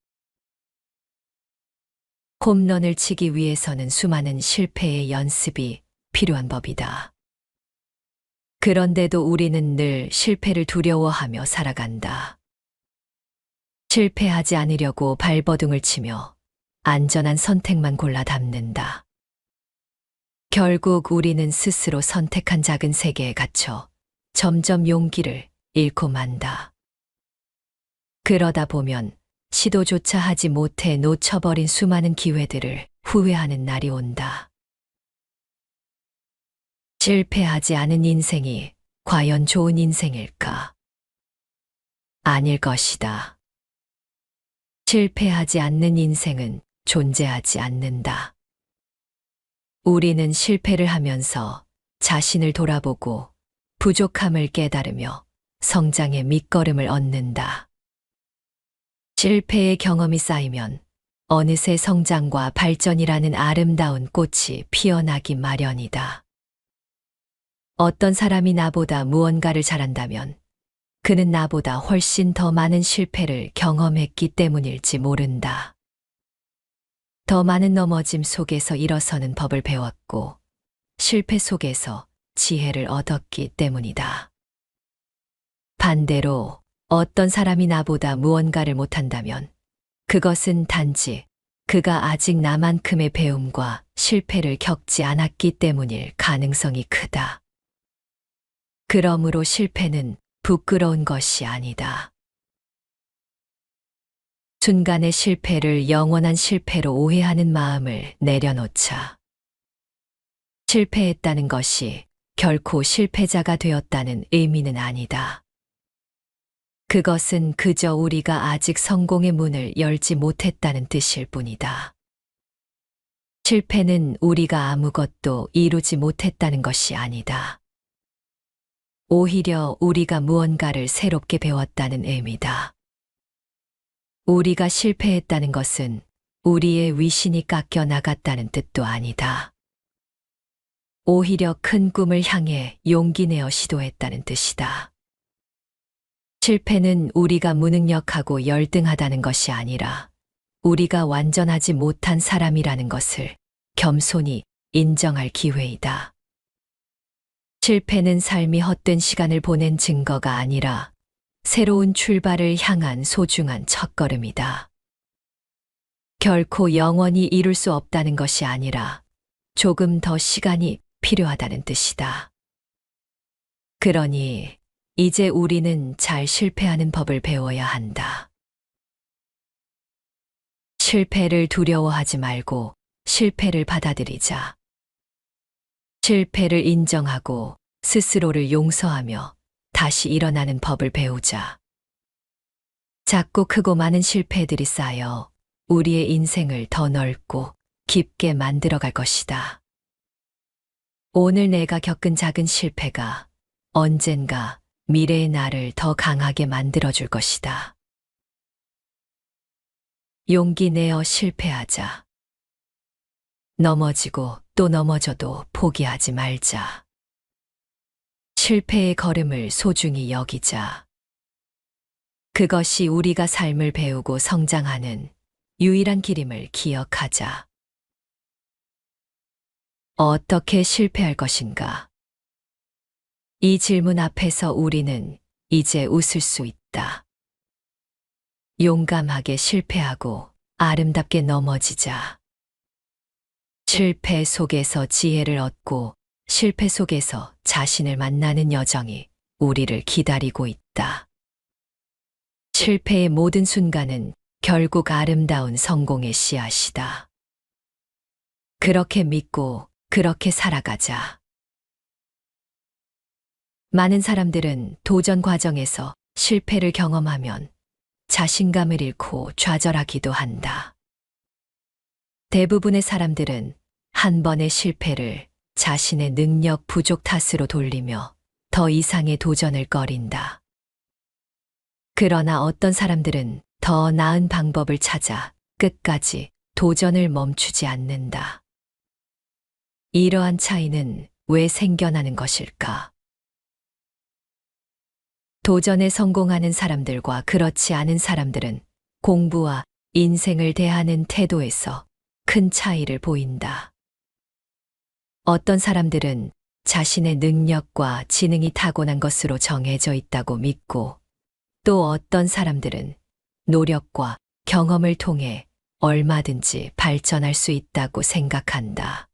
홈런을 치기 위해서는 수많은 실패의 연습이 필요한 법이다. 그런데도 우리는 늘 실패를 두려워하며 살아간다. 실패하지 않으려고 발버둥을 치며 안전한 선택만 골라 담는다. 결국 우리는 스스로 선택한 작은 세계에 갇혀 점점 용기를 잃고 만다. 그러다 보면 시도조차 하지 못해 놓쳐버린 수많은 기회들을 후회하는 날이 온다. 실패하지 않은 인생이 과연 좋은 인생일까? 아닐 것이다. 실패하지 않는 인생은 존재하지 않는다. 우리는 실패를 하면서 자신을 돌아보고 부족함을 깨달으며 성장의 밑거름을 얻는다. 실패의 경험이 쌓이면 어느새 성장과 발전이라는 아름다운 꽃이 피어나기 마련이다. 어떤 사람이 나보다 무언가를 잘한다면 그는 나보다 훨씬 더 많은 실패를 경험했기 때문일지 모른다. 더 많은 넘어짐 속에서 일어서는 법을 배웠고 실패 속에서 지혜를 얻었기 때문이다. 반대로 어떤 사람이 나보다 무언가를 못한다면 그것은 단지 그가 아직 나만큼의 배움과 실패를 겪지 않았기 때문일 가능성이 크다. 그러므로 실패는 부끄러운 것이 아니다. 순간의 실패를 영원한 실패로 오해하는 마음을 내려놓자. 실패했다는 것이 결코 실패자가 되었다는 의미는 아니다. 그것은 그저 우리가 아직 성공의 문을 열지 못했다는 뜻일 뿐이다. 실패는 우리가 아무것도 이루지 못했다는 것이 아니다. 오히려 우리가 무언가를 새롭게 배웠다는 의미다. 우리가 실패했다는 것은 우리의 위신이 깎여 나갔다는 뜻도 아니다. 오히려 큰 꿈을 향해 용기 내어 시도했다는 뜻이다. 실패는 우리가 무능력하고 열등하다는 것이 아니라 우리가 완전하지 못한 사람이라는 것을 겸손히 인정할 기회이다. 실패는 삶이 헛된 시간을 보낸 증거가 아니라 새로운 출발을 향한 소중한 첫걸음이다. 결코 영원히 이룰 수 없다는 것이 아니라 조금 더 시간이 필요하다는 뜻이다. 그러니 이제 우리는 잘 실패하는 법을 배워야 한다. 실패를 두려워하지 말고 실패를 받아들이자. 실패를 인정하고 스스로를 용서하며 다시 일어나는 법을 배우자. 작고 크고 많은 실패들이 쌓여 우리의 인생을 더 넓고 깊게 만들어갈 것이다. 오늘 내가 겪은 작은 실패가 언젠가 미래의 나를 더 강하게 만들어줄 것이다. 용기 내어 실패하자. 넘어지고 또 넘어져도 포기하지 말자. 실패의 걸음을 소중히 여기자. 그것이 우리가 삶을 배우고 성장하는 유일한 길임을 기억하자. 어떻게 실패할 것인가? 이 질문 앞에서 우리는 이제 웃을 수 있다. 용감하게 실패하고 아름답게 넘어지자. 실패 속에서 지혜를 얻고 실패 속에서 자신을 만나는 여정이 우리를 기다리고 있다. 실패의 모든 순간은 결국 아름다운 성공의 씨앗이다. 그렇게 믿고 그렇게 살아가자. 많은 사람들은 도전 과정에서 실패를 경험하면 자신감을 잃고 좌절하기도 한다. 대부분의 사람들은 한 번의 실패를 자신의 능력 부족 탓으로 돌리며 더 이상의 도전을 꺼린다. 그러나 어떤 사람들은 더 나은 방법을 찾아 끝까지 도전을 멈추지 않는다. 이러한 차이는 왜 생겨나는 것일까? 도전에 성공하는 사람들과 그렇지 않은 사람들은 공부와 인생을 대하는 태도에서 큰 차이를 보인다. 어떤 사람들은 자신의 능력과 지능이 타고난 것으로 정해져 있다고 믿고, 또 어떤 사람들은 노력과 경험을 통해 얼마든지 발전할 수 있다고 생각한다.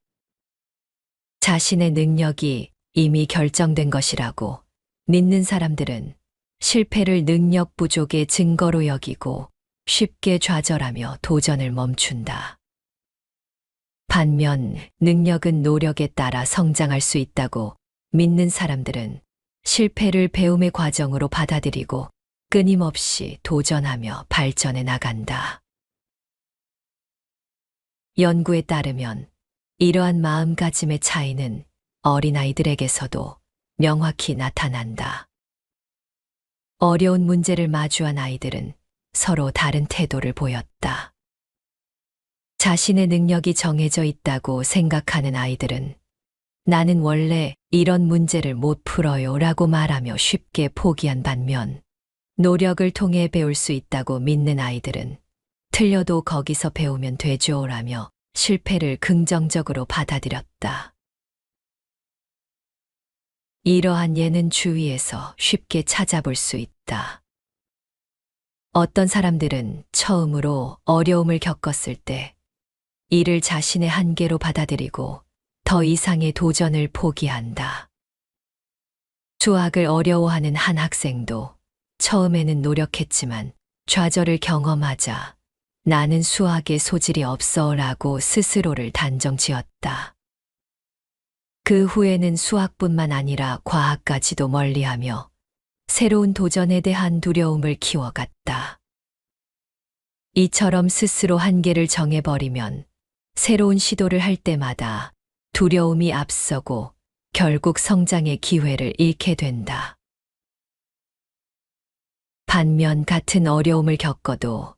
자신의 능력이 이미 결정된 것이라고 믿는 사람들은 실패를 능력 부족의 증거로 여기고 쉽게 좌절하며 도전을 멈춘다. 반면 능력은 노력에 따라 성장할 수 있다고 믿는 사람들은 실패를 배움의 과정으로 받아들이고 끊임없이 도전하며 발전해 나간다. 연구에 따르면 이러한 마음가짐의 차이는 어린아이들에게서도 명확히 나타난다. 어려운 문제를 마주한 아이들은 서로 다른 태도를 보였다. 자신의 능력이 정해져 있다고 생각하는 아이들은 나는 원래 이런 문제를 못 풀어요 라고 말하며 쉽게 포기한 반면, 노력을 통해 배울 수 있다고 믿는 아이들은 틀려도 거기서 배우면 되죠 라며 실패를 긍정적으로 받아들였다. 이러한 예는 주위에서 쉽게 찾아볼 수 있다. 어떤 사람들은 처음으로 어려움을 겪었을 때 이를 자신의 한계로 받아들이고 더 이상의 도전을 포기한다. 수학을 어려워하는 한 학생도 처음에는 노력했지만 좌절을 경험하자 나는 수학에 소질이 없어 라고 스스로를 단정지었다. 그 후에는 수학뿐만 아니라 과학까지도 멀리하며 새로운 도전에 대한 두려움을 키워갔다. 이처럼 스스로 한계를 정해버리면 새로운 시도를 할 때마다 두려움이 앞서고 결국 성장의 기회를 잃게 된다. 반면 같은 어려움을 겪어도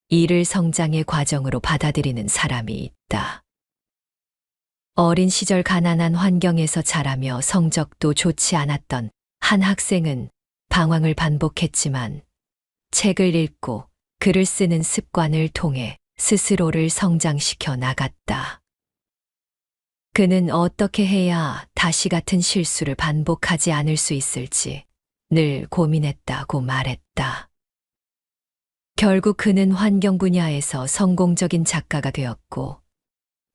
이를 성장의 과정으로 받아들이는 사람이 있다. 어린 시절 가난한 환경에서 자라며 성적도 좋지 않았던 한 학생은 방황을 반복했지만 책을 읽고 글을 쓰는 습관을 통해 스스로를 성장시켜 나갔다. 그는 어떻게 해야 다시 같은 실수를 반복하지 않을 수 있을지 늘 고민했다고 말했다. 결국 그는 환경 분야에서 성공적인 작가가 되었고,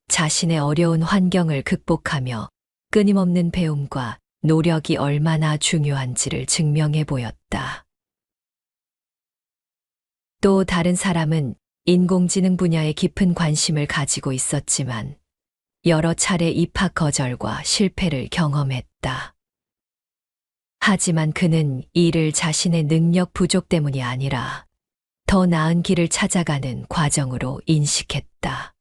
자신의 어려운 환경을 극복하며 끊임없는 배움과 노력이 얼마나 중요한지를 증명해 보였다. 또 다른 사람은 인공지능 분야에 깊은 관심을 가지고 있었지만 여러 차례 입학 거절과 실패를 경험했다. 하지만 그는 이를 자신의 능력 부족 때문이 아니라 더 나은 길을 찾아가는 과정으로 인식했다.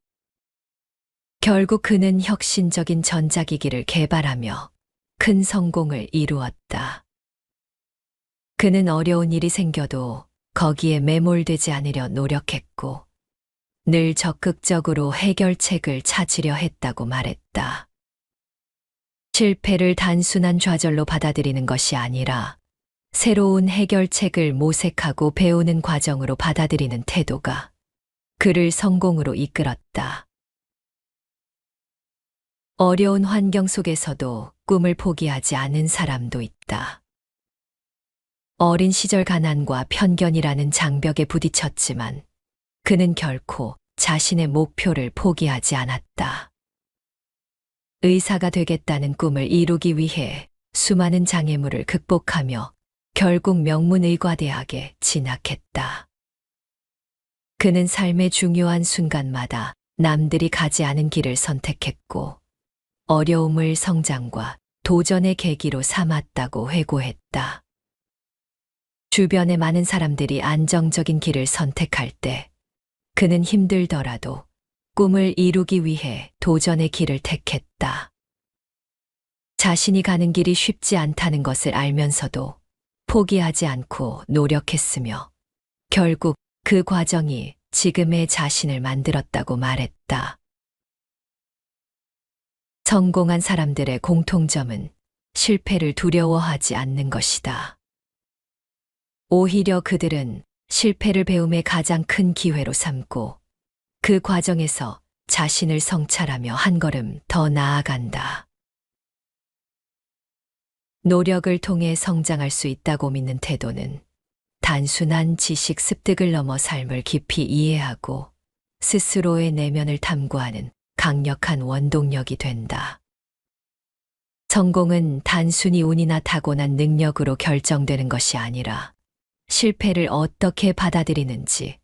결국 그는 혁신적인 전자기기를 개발하며 큰 성공을 이루었다. 그는 어려운 일이 생겨도 거기에 매몰되지 않으려 노력했고, 늘 적극적으로 해결책을 찾으려 했다고 말했다. 실패를 단순한 좌절로 받아들이는 것이 아니라 새로운 해결책을 모색하고 배우는 과정으로 받아들이는 태도가 그를 성공으로 이끌었다. 어려운 환경 속에서도 꿈을 포기하지 않은 사람도 있다. 어린 시절 가난과 편견이라는 장벽에 부딪혔지만 그는 결코 자신의 목표를 포기하지 않았다. 의사가 되겠다는 꿈을 이루기 위해 수많은 장애물을 극복하며 결국 명문의과대학에 진학했다. 그는 삶의 중요한 순간마다 남들이 가지 않은 길을 선택했고, 어려움을 성장과 도전의 계기로 삼았다고 회고했다. 주변의 많은 사람들이 안정적인 길을 선택할 때 그는 힘들더라도 꿈을 이루기 위해 도전의 길을 택했다. 자신이 가는 길이 쉽지 않다는 것을 알면서도 포기하지 않고 노력했으며 결국 그 과정이 지금의 자신을 만들었다고 말했다. 성공한 사람들의 공통점은 실패를 두려워하지 않는 것이다. 오히려 그들은 실패를 배움의 가장 큰 기회로 삼고 그 과정에서 자신을 성찰하며 한 걸음 더 나아간다. 노력을 통해 성장할 수 있다고 믿는 태도는 단순한 지식 습득을 넘어 삶을 깊이 이해하고 스스로의 내면을 탐구하는 강력한 원동력이 된다. 성공은 단순히 운이나 타고난 능력으로 결정되는 것이 아니라 실패를 어떻게 받아들이는지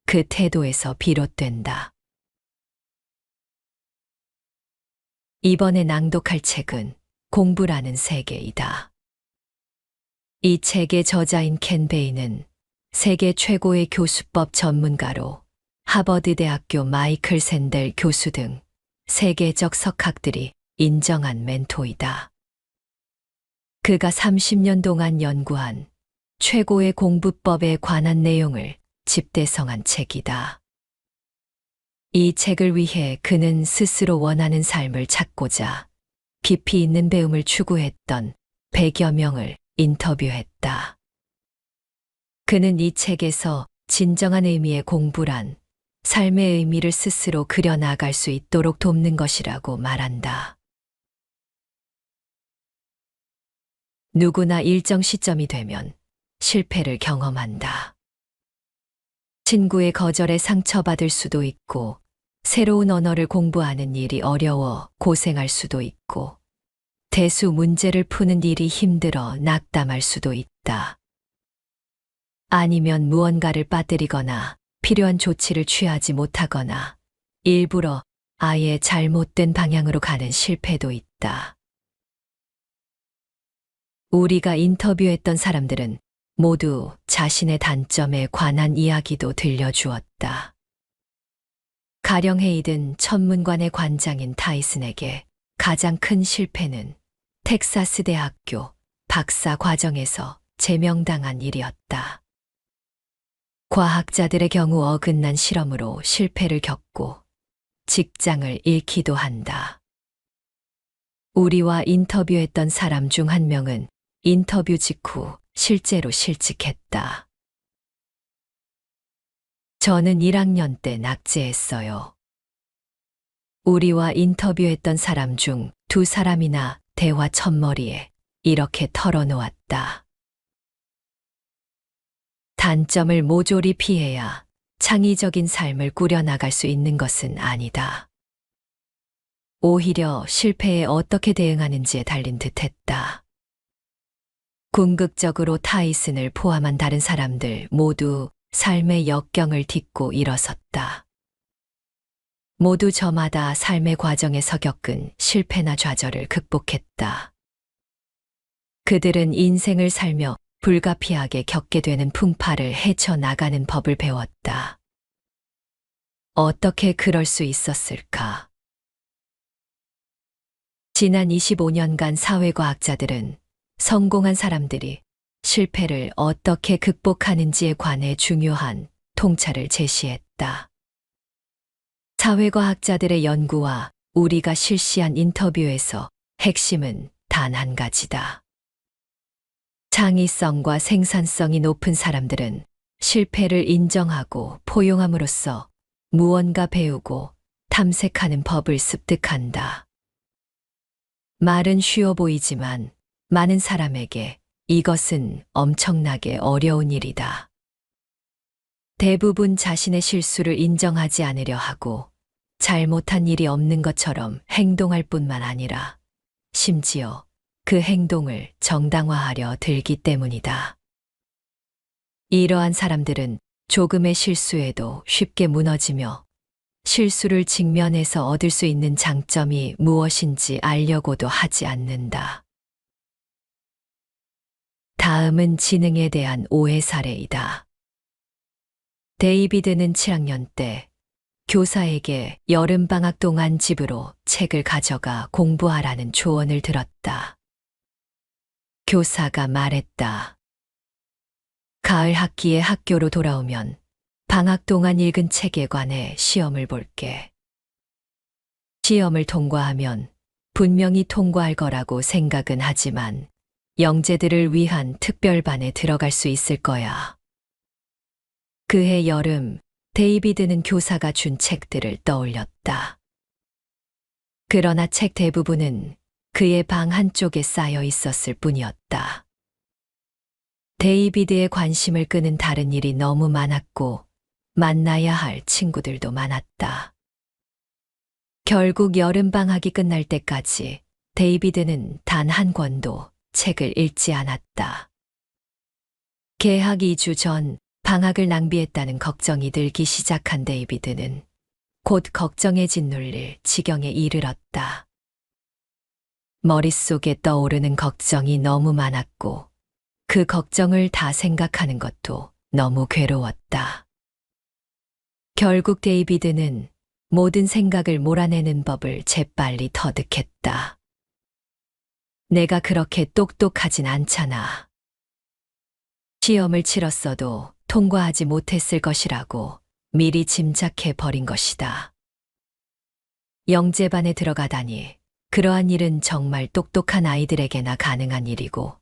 그 태도에서 비롯된다. 이번에 낭독할 책은 공부라는 세계이다. 이 책의 저자인 켄 베이는 세계 최고의 교수법 전문가로 하버드대학교 마이클 샌델 교수 등 세계적 석학들이 인정한 멘토이다. 그가 30년 동안 연구한 최고의 공부법에 관한 내용을 집대성한 책이다. 이 책을 위해 그는 스스로 원하는 삶을 찾고자 깊이 있는 배움을 추구했던 100여 명을 인터뷰했다. 그는 이 책에서 진정한 의미의 공부란 삶의 의미를 스스로 그려나갈 수 있도록 돕는 것이라고 말한다. 누구나 일정 시점이 되면 실패를 경험한다. 친구의 거절에 상처받을 수도 있고, 새로운 언어를 공부하는 일이 어려워 고생할 수도 있고, 대수 문제를 푸는 일이 힘들어 낙담할 수도 있다. 아니면 무언가를 빠뜨리거나 필요한 조치를 취하지 못하거나 일부러 아예 잘못된 방향으로 가는 실패도 있다. 우리가 인터뷰했던 사람들은 모두 자신의 단점에 관한 이야기도 들려주었다. 가령 헤이든 천문관의 관장인 타이슨에게 가장 큰 실패는 텍사스 대학교 박사 과정에서 제명당한 일이었다. 과학자들의 경우 어긋난 실험으로 실패를 겪고 직장을 잃기도 한다. 우리와 인터뷰했던 사람 중 한 명은 인터뷰 직후 실제로 실직했다. 저는 1학년 때 낙제했어요. 우리와 인터뷰했던 사람 중 두 사람이나 대화 첫머리에 이렇게 털어놓았다. 단점을 모조리 피해야 창의적인 삶을 꾸려나갈 수 있는 것은 아니다. 오히려 실패에 어떻게 대응하는지에 달린 듯했다. 궁극적으로 타이슨을 포함한 다른 사람들 모두 삶의 역경을 딛고 일어섰다. 모두 저마다 삶의 과정에서 겪은 실패나 좌절을 극복했다. 그들은 인생을 살며 불가피하게 겪게 되는 풍파를 헤쳐나가는 법을 배웠다. 어떻게 그럴 수 있었을까? 지난 25년간 사회과학자들은 성공한 사람들이 실패를 어떻게 극복하는지에 관해 중요한 통찰을 제시했다. 사회과학자들의 연구와 우리가 실시한 인터뷰에서 핵심은 단 한 가지다. 창의성과 생산성이 높은 사람들은 실패를 인정하고 포용함으로써 무언가 배우고 탐색하는 법을 습득한다. 말은 쉬워 보이지만 많은 사람에게 이것은 엄청나게 어려운 일이다. 대부분 자신의 실수를 인정하지 않으려 하고 잘못한 일이 없는 것처럼 행동할 뿐만 아니라 심지어 그 행동을 정당화하려 들기 때문이다. 이러한 사람들은 조금의 실수에도 쉽게 무너지며 실수를 직면해서 얻을 수 있는 장점이 무엇인지 알려고도 하지 않는다. 다음은 지능에 대한 오해 사례이다. 데이비드는 7학년 때 교사에게 여름방학 동안 집으로 책을 가져가 공부하라는 조언을 들었다. 교사가 말했다. 가을 학기에 학교로 돌아오면 방학 동안 읽은 책에 관해 시험을 볼게. 시험을 통과하면 분명히 통과할 거라고 생각은 하지만 영재들을 위한 특별반에 들어갈 수 있을 거야. 그해 여름, 데이비드는 교사가 준 책들을 떠올렸다. 그러나 책 대부분은 그의 방 한쪽에 쌓여 있었을 뿐이었다. 데이비드의 관심을 끄는 다른 일이 너무 많았고 만나야 할 친구들도 많았다. 결국 여름방학이 끝날 때까지 데이비드는 단 한 권도 책을 읽지 않았다. 개학 2주 전 방학을 낭비했다는 걱정이 들기 시작한 데이비드는 곧 걱정에 짓눌릴 지경에 이르렀다. 머릿속에 떠오르는 걱정이 너무 많았고 그 걱정을 다 생각하는 것도 너무 괴로웠다. 결국 데이비드는 모든 생각을 몰아내는 법을 재빨리 터득했다. 내가 그렇게 똑똑하진 않잖아. 시험을 치렀어도 통과하지 못했을 것이라고 미리 짐작해 버린 것이다. 영재반에 들어가다니 그러한 일은 정말 똑똑한 아이들에게나 가능한 일이고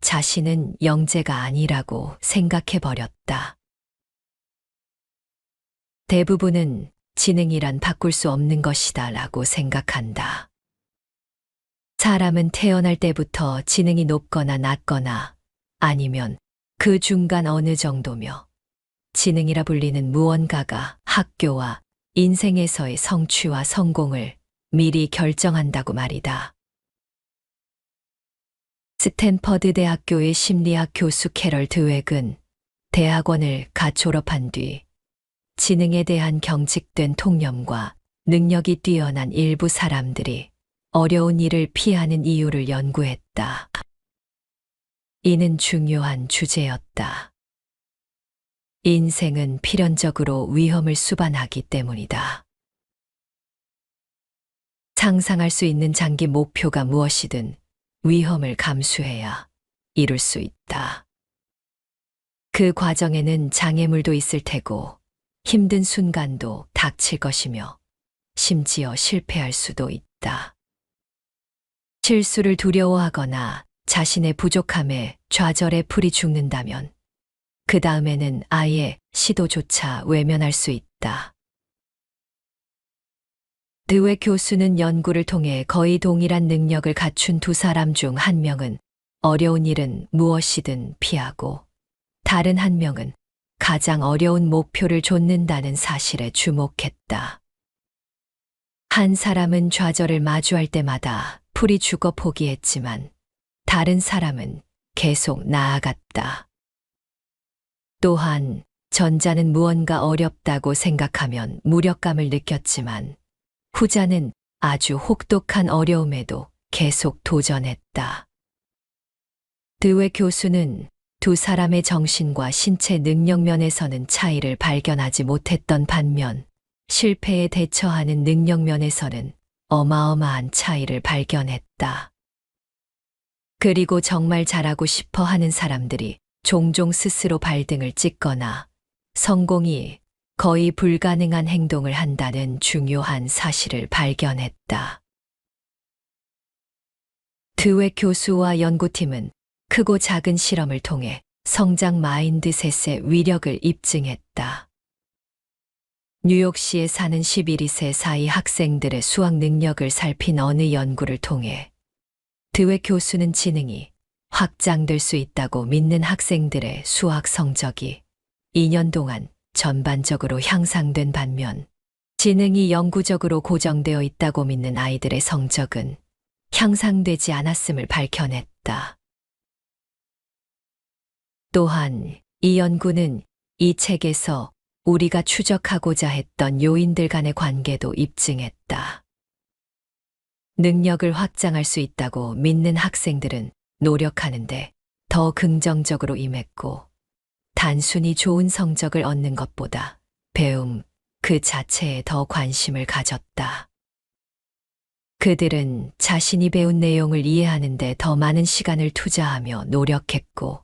자신은 영재가 아니라고 생각해 버렸다. 대부분은 지능이란 바꿀 수 없는 것이다 라고 생각한다. 사람은 태어날 때부터 지능이 높거나 낮거나 아니면 그 중간 어느 정도며 지능이라 불리는 무언가가 학교와 인생에서의 성취와 성공을 미리 결정한다고 말이다. 스탠퍼드 대학교의 심리학 교수 캐럴 드웩은 대학원을 갓 졸업한 뒤 지능에 대한 경직된 통념과 능력이 뛰어난 일부 사람들이 어려운 일을 피하는 이유를 연구했다. 이는 중요한 주제였다. 인생은 필연적으로 위험을 수반하기 때문이다. 상상할 수 있는 장기 목표가 무엇이든 위험을 감수해야 이룰 수 있다. 그 과정에는 장애물도 있을 테고 힘든 순간도 닥칠 것이며 심지어 실패할 수도 있다. 실수를 두려워하거나 자신의 부족함에 좌절에 풀이 죽는다면 그 다음에는 아예 시도조차 외면할 수 있다. 드웨 교수는 연구를 통해 거의 동일한 능력을 갖춘 두 사람 중 한 명은 어려운 일은 무엇이든 피하고 다른 한 명은 가장 어려운 목표를 좇는다는 사실에 주목했다. 한 사람은 좌절을 마주할 때마다 풀이 죽어 포기했지만 다른 사람은 계속 나아갔다. 또한 전자는 무언가 어렵다고 생각하면 무력감을 느꼈지만 후자는 아주 혹독한 어려움에도 계속 도전했다. 드웨 교수는 두 사람의 정신과 신체 능력 면에서는 차이를 발견하지 못했던 반면 실패에 대처하는 능력 면에서는 어마어마한 차이를 발견했다. 그리고 정말 잘하고 싶어 하는 사람들이 종종 스스로 발등을 찍거나 성공이 거의 불가능한 행동을 한다는 중요한 사실을 발견했다. 드웨 교수와 연구팀은 크고 작은 실험을 통해 성장 마인드셋의 위력을 입증했다. 뉴욕시에 사는 11세 사이 학생들의 수학 능력을 살핀 어느 연구를 통해 드웨 교수는 지능이 확장될 수 있다고 믿는 학생들의 수학 성적이 2년 동안 전반적으로 향상된 반면 지능이 영구적으로 고정되어 있다고 믿는 아이들의 성적은 향상되지 않았음을 밝혀냈다. 또한 이 연구는 이 책에서 우리가 추적하고자 했던 요인들 간의 관계도 입증했다. 능력을 확장할 수 있다고 믿는 학생들은 노력하는데 더 긍정적으로 임했고 단순히 좋은 성적을 얻는 것보다 배움 그 자체에 더 관심을 가졌다. 그들은 자신이 배운 내용을 이해하는 데 더 많은 시간을 투자하며 노력했고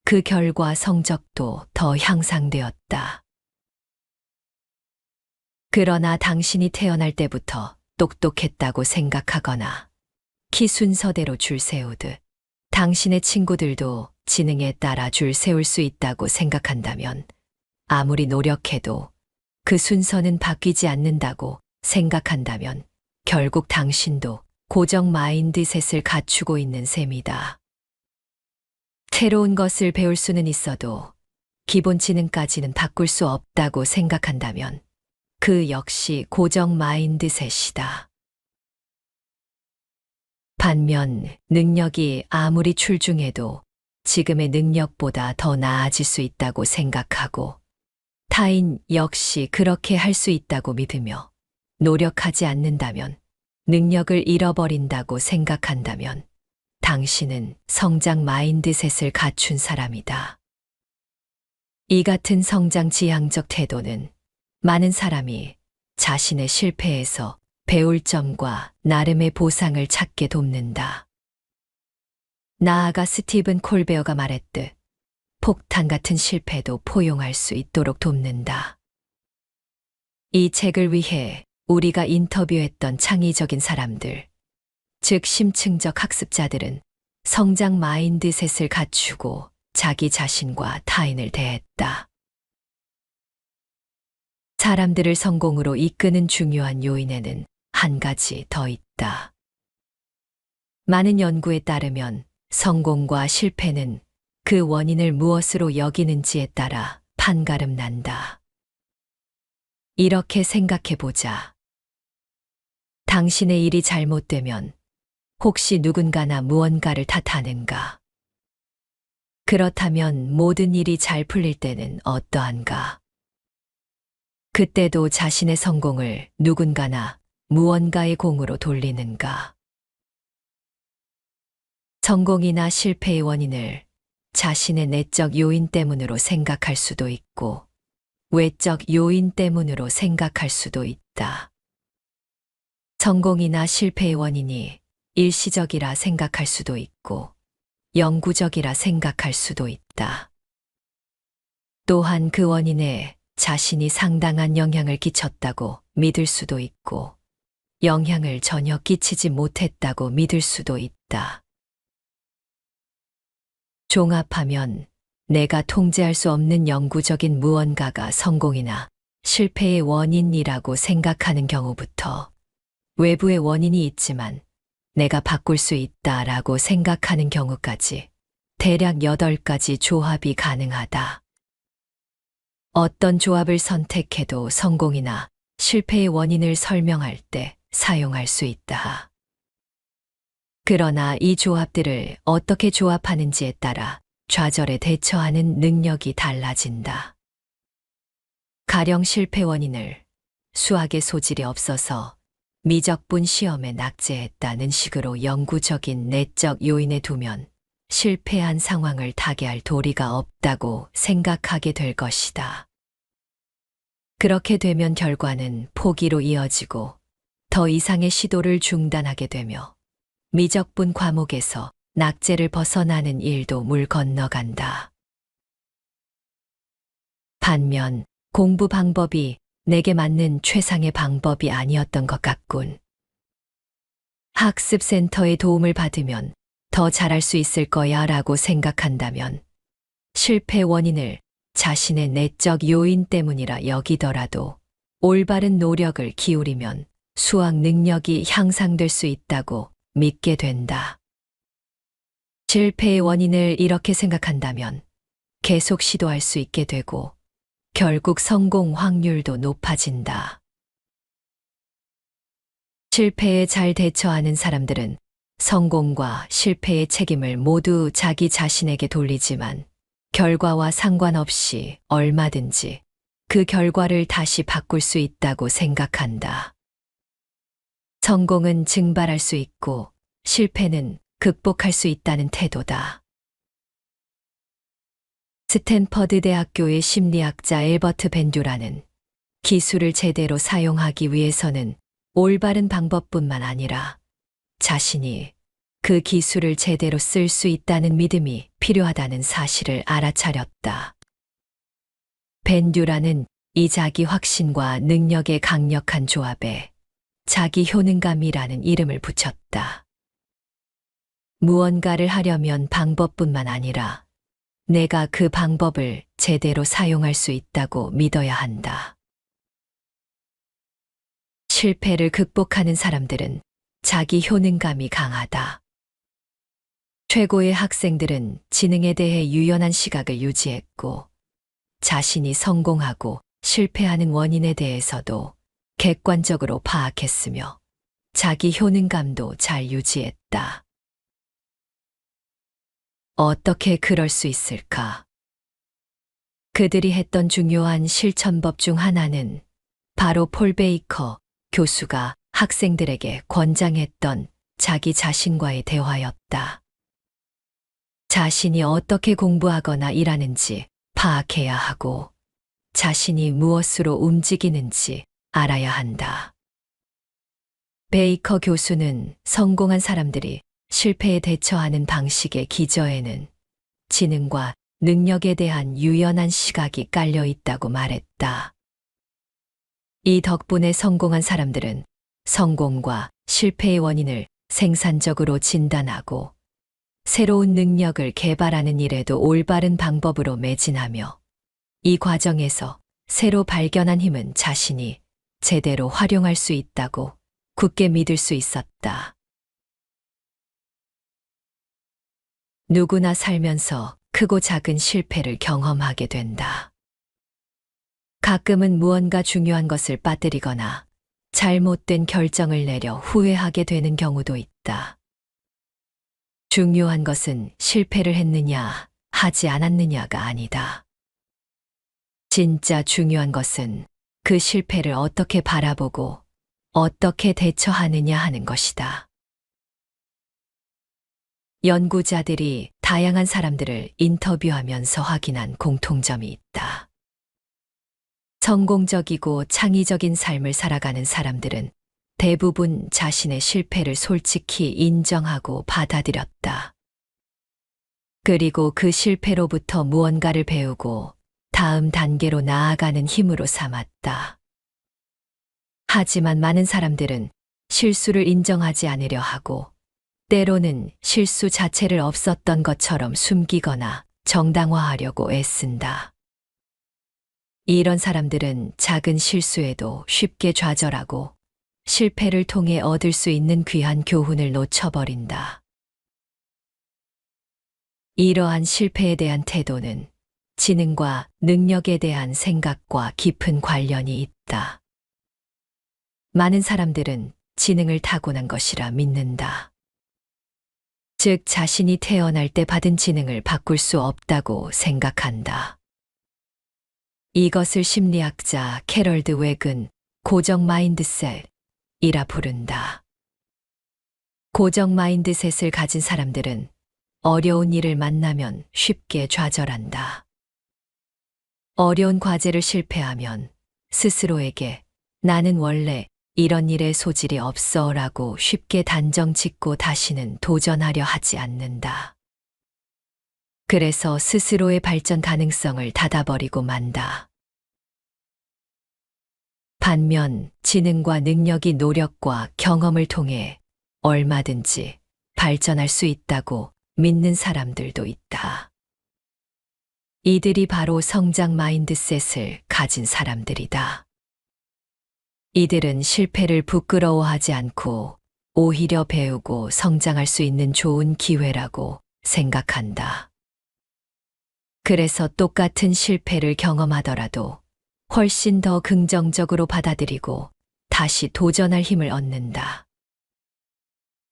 그 결과 성적도 더 향상되었다. 그러나 당신이 태어날 때부터 똑똑했다고 생각하거나 키 순서대로 줄 세우듯 당신의 친구들도 지능에 따라 줄 세울 수 있다고 생각한다면 아무리 노력해도 그 순서는 바뀌지 않는다고 생각한다면 결국 당신도 고정 마인드셋을 갖추고 있는 셈이다. 새로운 것을 배울 수는 있어도 기본 지능까지는 바꿀 수 없다고 생각한다면 그 역시 고정 마인드셋이다. 반면 능력이 아무리 출중해도 지금의 능력보다 더 나아질 수 있다고 생각하고 타인 역시 그렇게 할 수 있다고 믿으며 노력하지 않는다면 능력을 잃어버린다고 생각한다면 당신은 성장 마인드셋을 갖춘 사람이다. 이 같은 성장 지향적 태도는 많은 사람이 자신의 실패에서 배울 점과 나름의 보상을 찾게 돕는다. 나아가 스티븐 콜베어가 말했듯 폭탄 같은 실패도 포용할 수 있도록 돕는다. 이 책을 위해 우리가 인터뷰했던 창의적인 사람들, 즉 심층적 학습자들은 성장 마인드셋을 갖추고 자기 자신과 타인을 대했다. 사람들을 성공으로 이끄는 중요한 요인에는 한 가지 더 있다. 많은 연구에 따르면 성공과 실패는 그 원인을 무엇으로 여기는지에 따라 판가름 난다. 이렇게 생각해 보자. 당신의 일이 잘못되면 혹시 누군가나 무언가를 탓하는가? 그렇다면 모든 일이 잘 풀릴 때는 어떠한가? 그때도 자신의 성공을 누군가나 무언가의 공으로 돌리는가? 성공이나 실패의 원인을 자신의 내적 요인 때문으로 생각할 수도 있고 외적 요인 때문으로 생각할 수도 있다. 성공이나 실패의 원인이 일시적이라 생각할 수도 있고 영구적이라 생각할 수도 있다. 또한 그 원인에 자신이 상당한 영향을 끼쳤다고 믿을 수도 있고 영향을 전혀 끼치지 못했다고 믿을 수도 있다. 종합하면 내가 통제할 수 없는 영구적인 무언가가 성공이나 실패의 원인이라고 생각하는 경우부터 외부의 원인이 있지만 내가 바꿀 수 있다라고 생각하는 경우까지 대략 8가지 조합이 가능하다. 어떤 조합을 선택해도 성공이나 실패의 원인을 설명할 때 사용할 수 있다. 그러나 이 조합들을 어떻게 조합하는지에 따라 좌절에 대처하는 능력이 달라진다. 가령 실패 원인을 수학의 소질이 없어서 미적분 시험에 낙제했다는 식으로 영구적인 내적 요인에 두면 실패한 상황을 타개할 도리가 없다고 생각하게 될 것이다. 그렇게 되면 결과는 포기로 이어지고 더 이상의 시도를 중단하게 되며 미적분 과목에서 낙제를 벗어나는 일도 물 건너간다. 반면 공부 방법이 내게 맞는 최상의 방법이 아니었던 것 같군. 학습센터의 도움을 받으면 더 잘할 수 있을 거야 라고 생각한다면 실패 원인을 자신의 내적 요인 때문이라 여기더라도 올바른 노력을 기울이면 수학 능력이 향상될 수 있다고 믿게 된다. 실패의 원인을 이렇게 생각한다면 계속 시도할 수 있게 되고 결국 성공 확률도 높아진다. 실패에 잘 대처하는 사람들은 성공과 실패의 책임을 모두 자기 자신에게 돌리지만 결과와 상관없이 얼마든지 그 결과를 다시 바꿀 수 있다고 생각한다. 성공은 증발할 수 있고 실패는 극복할 수 있다는 태도다. 스탠퍼드 대학교의 심리학자 엘버트 밴듀라는 기술을 제대로 사용하기 위해서는 올바른 방법뿐만 아니라 자신이 그 기술을 제대로 쓸 수 있다는 믿음이 필요하다는 사실을 알아차렸다. 밴듀라는 이 자기 확신과 능력의 강력한 조합에 자기 효능감이라는 이름을 붙였다. 무언가를 하려면 방법뿐만 아니라 내가 그 방법을 제대로 사용할 수 있다고 믿어야 한다. 실패를 극복하는 사람들은 자기 효능감이 강하다. 최고의 학생들은 지능에 대해 유연한 시각을 유지했고 자신이 성공하고 실패하는 원인에 대해서도 객관적으로 파악했으며 자기 효능감도 잘 유지했다. 어떻게 그럴 수 있을까? 그들이 했던 중요한 실천법 중 하나는 바로 폴 베이커 교수가 학생들에게 권장했던 자기 자신과의 대화였다. 자신이 어떻게 공부하거나 일하는지 파악해야 하고 자신이 무엇으로 움직이는지 알아야 한다. 베이커 교수는 성공한 사람들이 실패에 대처하는 방식의 기저에는 지능과 능력에 대한 유연한 시각이 깔려 있다고 말했다. 이 덕분에 성공한 사람들은 성공과 실패의 원인을 생산적으로 진단하고 새로운 능력을 개발하는 일에도 올바른 방법으로 매진하며 이 과정에서 새로 발견한 힘은 자신이 제대로 활용할 수 있다고 굳게 믿을 수 있었다. 누구나 살면서 크고 작은 실패를 경험하게 된다. 가끔은 무언가 중요한 것을 빠뜨리거나 잘못된 결정을 내려 후회하게 되는 경우도 있다. 중요한 것은 실패를 했느냐, 하지 않았느냐가 아니다. 진짜 중요한 것은 그 실패를 어떻게 바라보고 어떻게 대처하느냐 하는 것이다. 연구자들이 다양한 사람들을 인터뷰하면서 확인한 공통점이 있다. 성공적이고 창의적인 삶을 살아가는 사람들은 대부분 자신의 실패를 솔직히 인정하고 받아들였다. 그리고 그 실패로부터 무언가를 배우고 다음 단계로 나아가는 힘으로 삼았다. 하지만 많은 사람들은 실수를 인정하지 않으려 하고 때로는 실수 자체를 없었던 것처럼 숨기거나 정당화하려고 애쓴다. 이런 사람들은 작은 실수에도 쉽게 좌절하고 실패를 통해 얻을 수 있는 귀한 교훈을 놓쳐버린다. 이러한 실패에 대한 태도는 지능과 능력에 대한 생각과 깊은 관련이 있다. 많은 사람들은 지능을 타고난 것이라 믿는다. 즉, 자신이 태어날 때 받은 지능을 바꿀 수 없다고 생각한다. 이것을 심리학자 캐럴드 웩은 고정 마인드셋이라 부른다. 고정 마인드셋을 가진 사람들은 어려운 일을 만나면 쉽게 좌절한다. 어려운 과제를 실패하면 스스로에게 나는 원래 이런 일에 소질이 없어 라고 쉽게 단정 짓고 다시는 도전하려 하지 않는다. 그래서 스스로의 발전 가능성을 닫아버리고 만다. 반면 지능과 능력이 노력과 경험을 통해 얼마든지 발전할 수 있다고 믿는 사람들도 있다. 이들이 바로 성장 마인드셋을 가진 사람들이다. 이들은 실패를 부끄러워하지 않고 오히려 배우고 성장할 수 있는 좋은 기회라고 생각한다. 그래서 똑같은 실패를 경험하더라도 훨씬 더 긍정적으로 받아들이고 다시 도전할 힘을 얻는다.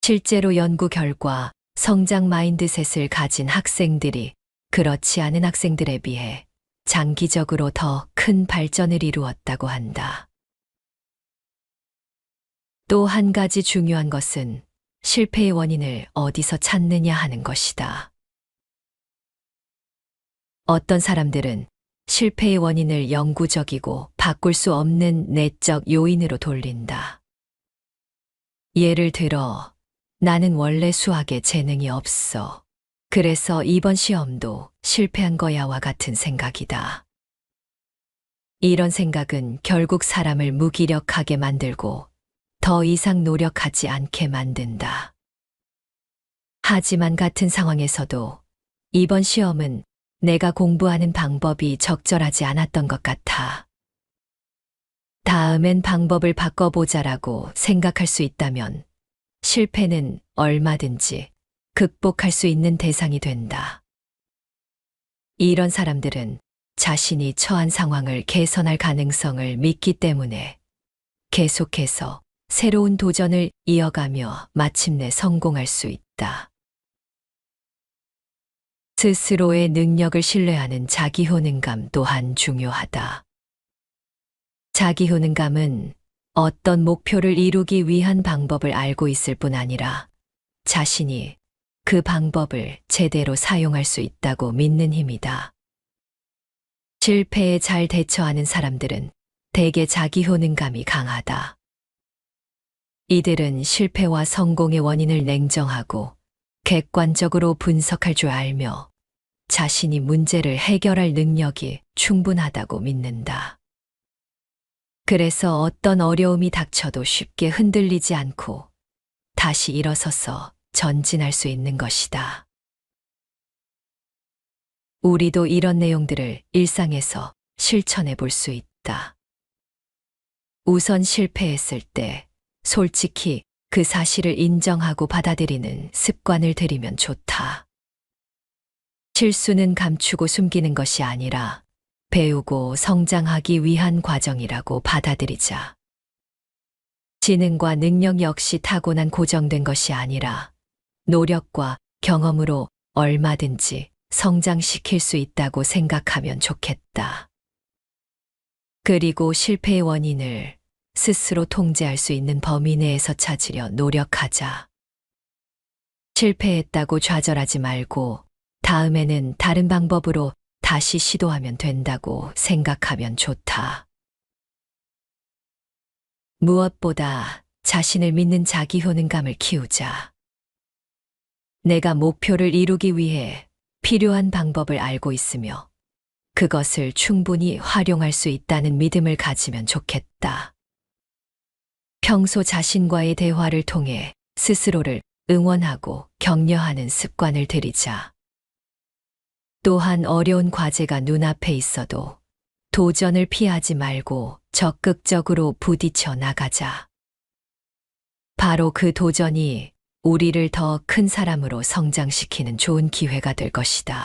실제로 연구 결과 성장 마인드셋을 가진 학생들이 그렇지 않은 학생들에 비해 장기적으로 더 큰 발전을 이루었다고 한다. 또 한 가지 중요한 것은 실패의 원인을 어디서 찾느냐 하는 것이다. 어떤 사람들은 실패의 원인을 영구적이고 바꿀 수 없는 내적 요인으로 돌린다. 예를 들어, 나는 원래 수학에 재능이 없어. 그래서 이번 시험도 실패한 거야와 같은 생각이다. 이런 생각은 결국 사람을 무기력하게 만들고 더 이상 노력하지 않게 만든다. 하지만 같은 상황에서도 이번 시험은 내가 공부하는 방법이 적절하지 않았던 것 같아. 다음엔 방법을 바꿔보자라고 생각할 수 있다면 실패는 얼마든지 극복할 수 있는 대상이 된다. 이런 사람들은 자신이 처한 상황을 개선할 가능성을 믿기 때문에 계속해서 새로운 도전을 이어가며 마침내 성공할 수 있다. 스스로의 능력을 신뢰하는 자기효능감 또한 중요하다. 자기효능감은 어떤 목표를 이루기 위한 방법을 알고 있을 뿐 아니라 자신이 그 방법을 제대로 사용할 수 있다고 믿는 힘이다. 실패에 잘 대처하는 사람들은 대개 자기효능감이 강하다. 이들은 실패와 성공의 원인을 냉정하고 객관적으로 분석할 줄 알며 자신이 문제를 해결할 능력이 충분하다고 믿는다. 그래서 어떤 어려움이 닥쳐도 쉽게 흔들리지 않고 다시 일어서서 전진할 수 있는 것이다. 우리도 이런 내용들을 일상에서 실천해 볼 수 있다. 우선 실패했을 때 솔직히 그 사실을 인정하고 받아들이는 습관을 들이면 좋다. 실수는 감추고 숨기는 것이 아니라 배우고 성장하기 위한 과정이라고 받아들이자. 지능과 능력 역시 타고난 고정된 것이 아니라 노력과 경험으로 얼마든지 성장시킬 수 있다고 생각하면 좋겠다. 그리고 실패의 원인을 스스로 통제할 수 있는 범위 내에서 찾으려 노력하자. 실패했다고 좌절하지 말고 다음에는 다른 방법으로 다시 시도하면 된다고 생각하면 좋다. 무엇보다 자신을 믿는 자기효능감을 키우자. 내가 목표를 이루기 위해 필요한 방법을 알고 있으며 그것을 충분히 활용할 수 있다는 믿음을 가지면 좋겠다. 평소 자신과의 대화를 통해 스스로를 응원하고 격려하는 습관을 들이자. 또한 어려운 과제가 눈앞에 있어도 도전을 피하지 말고 적극적으로 부딪혀 나가자. 바로 그 도전이 우리를 더 큰 사람으로 성장시키는 좋은 기회가 될 것이다.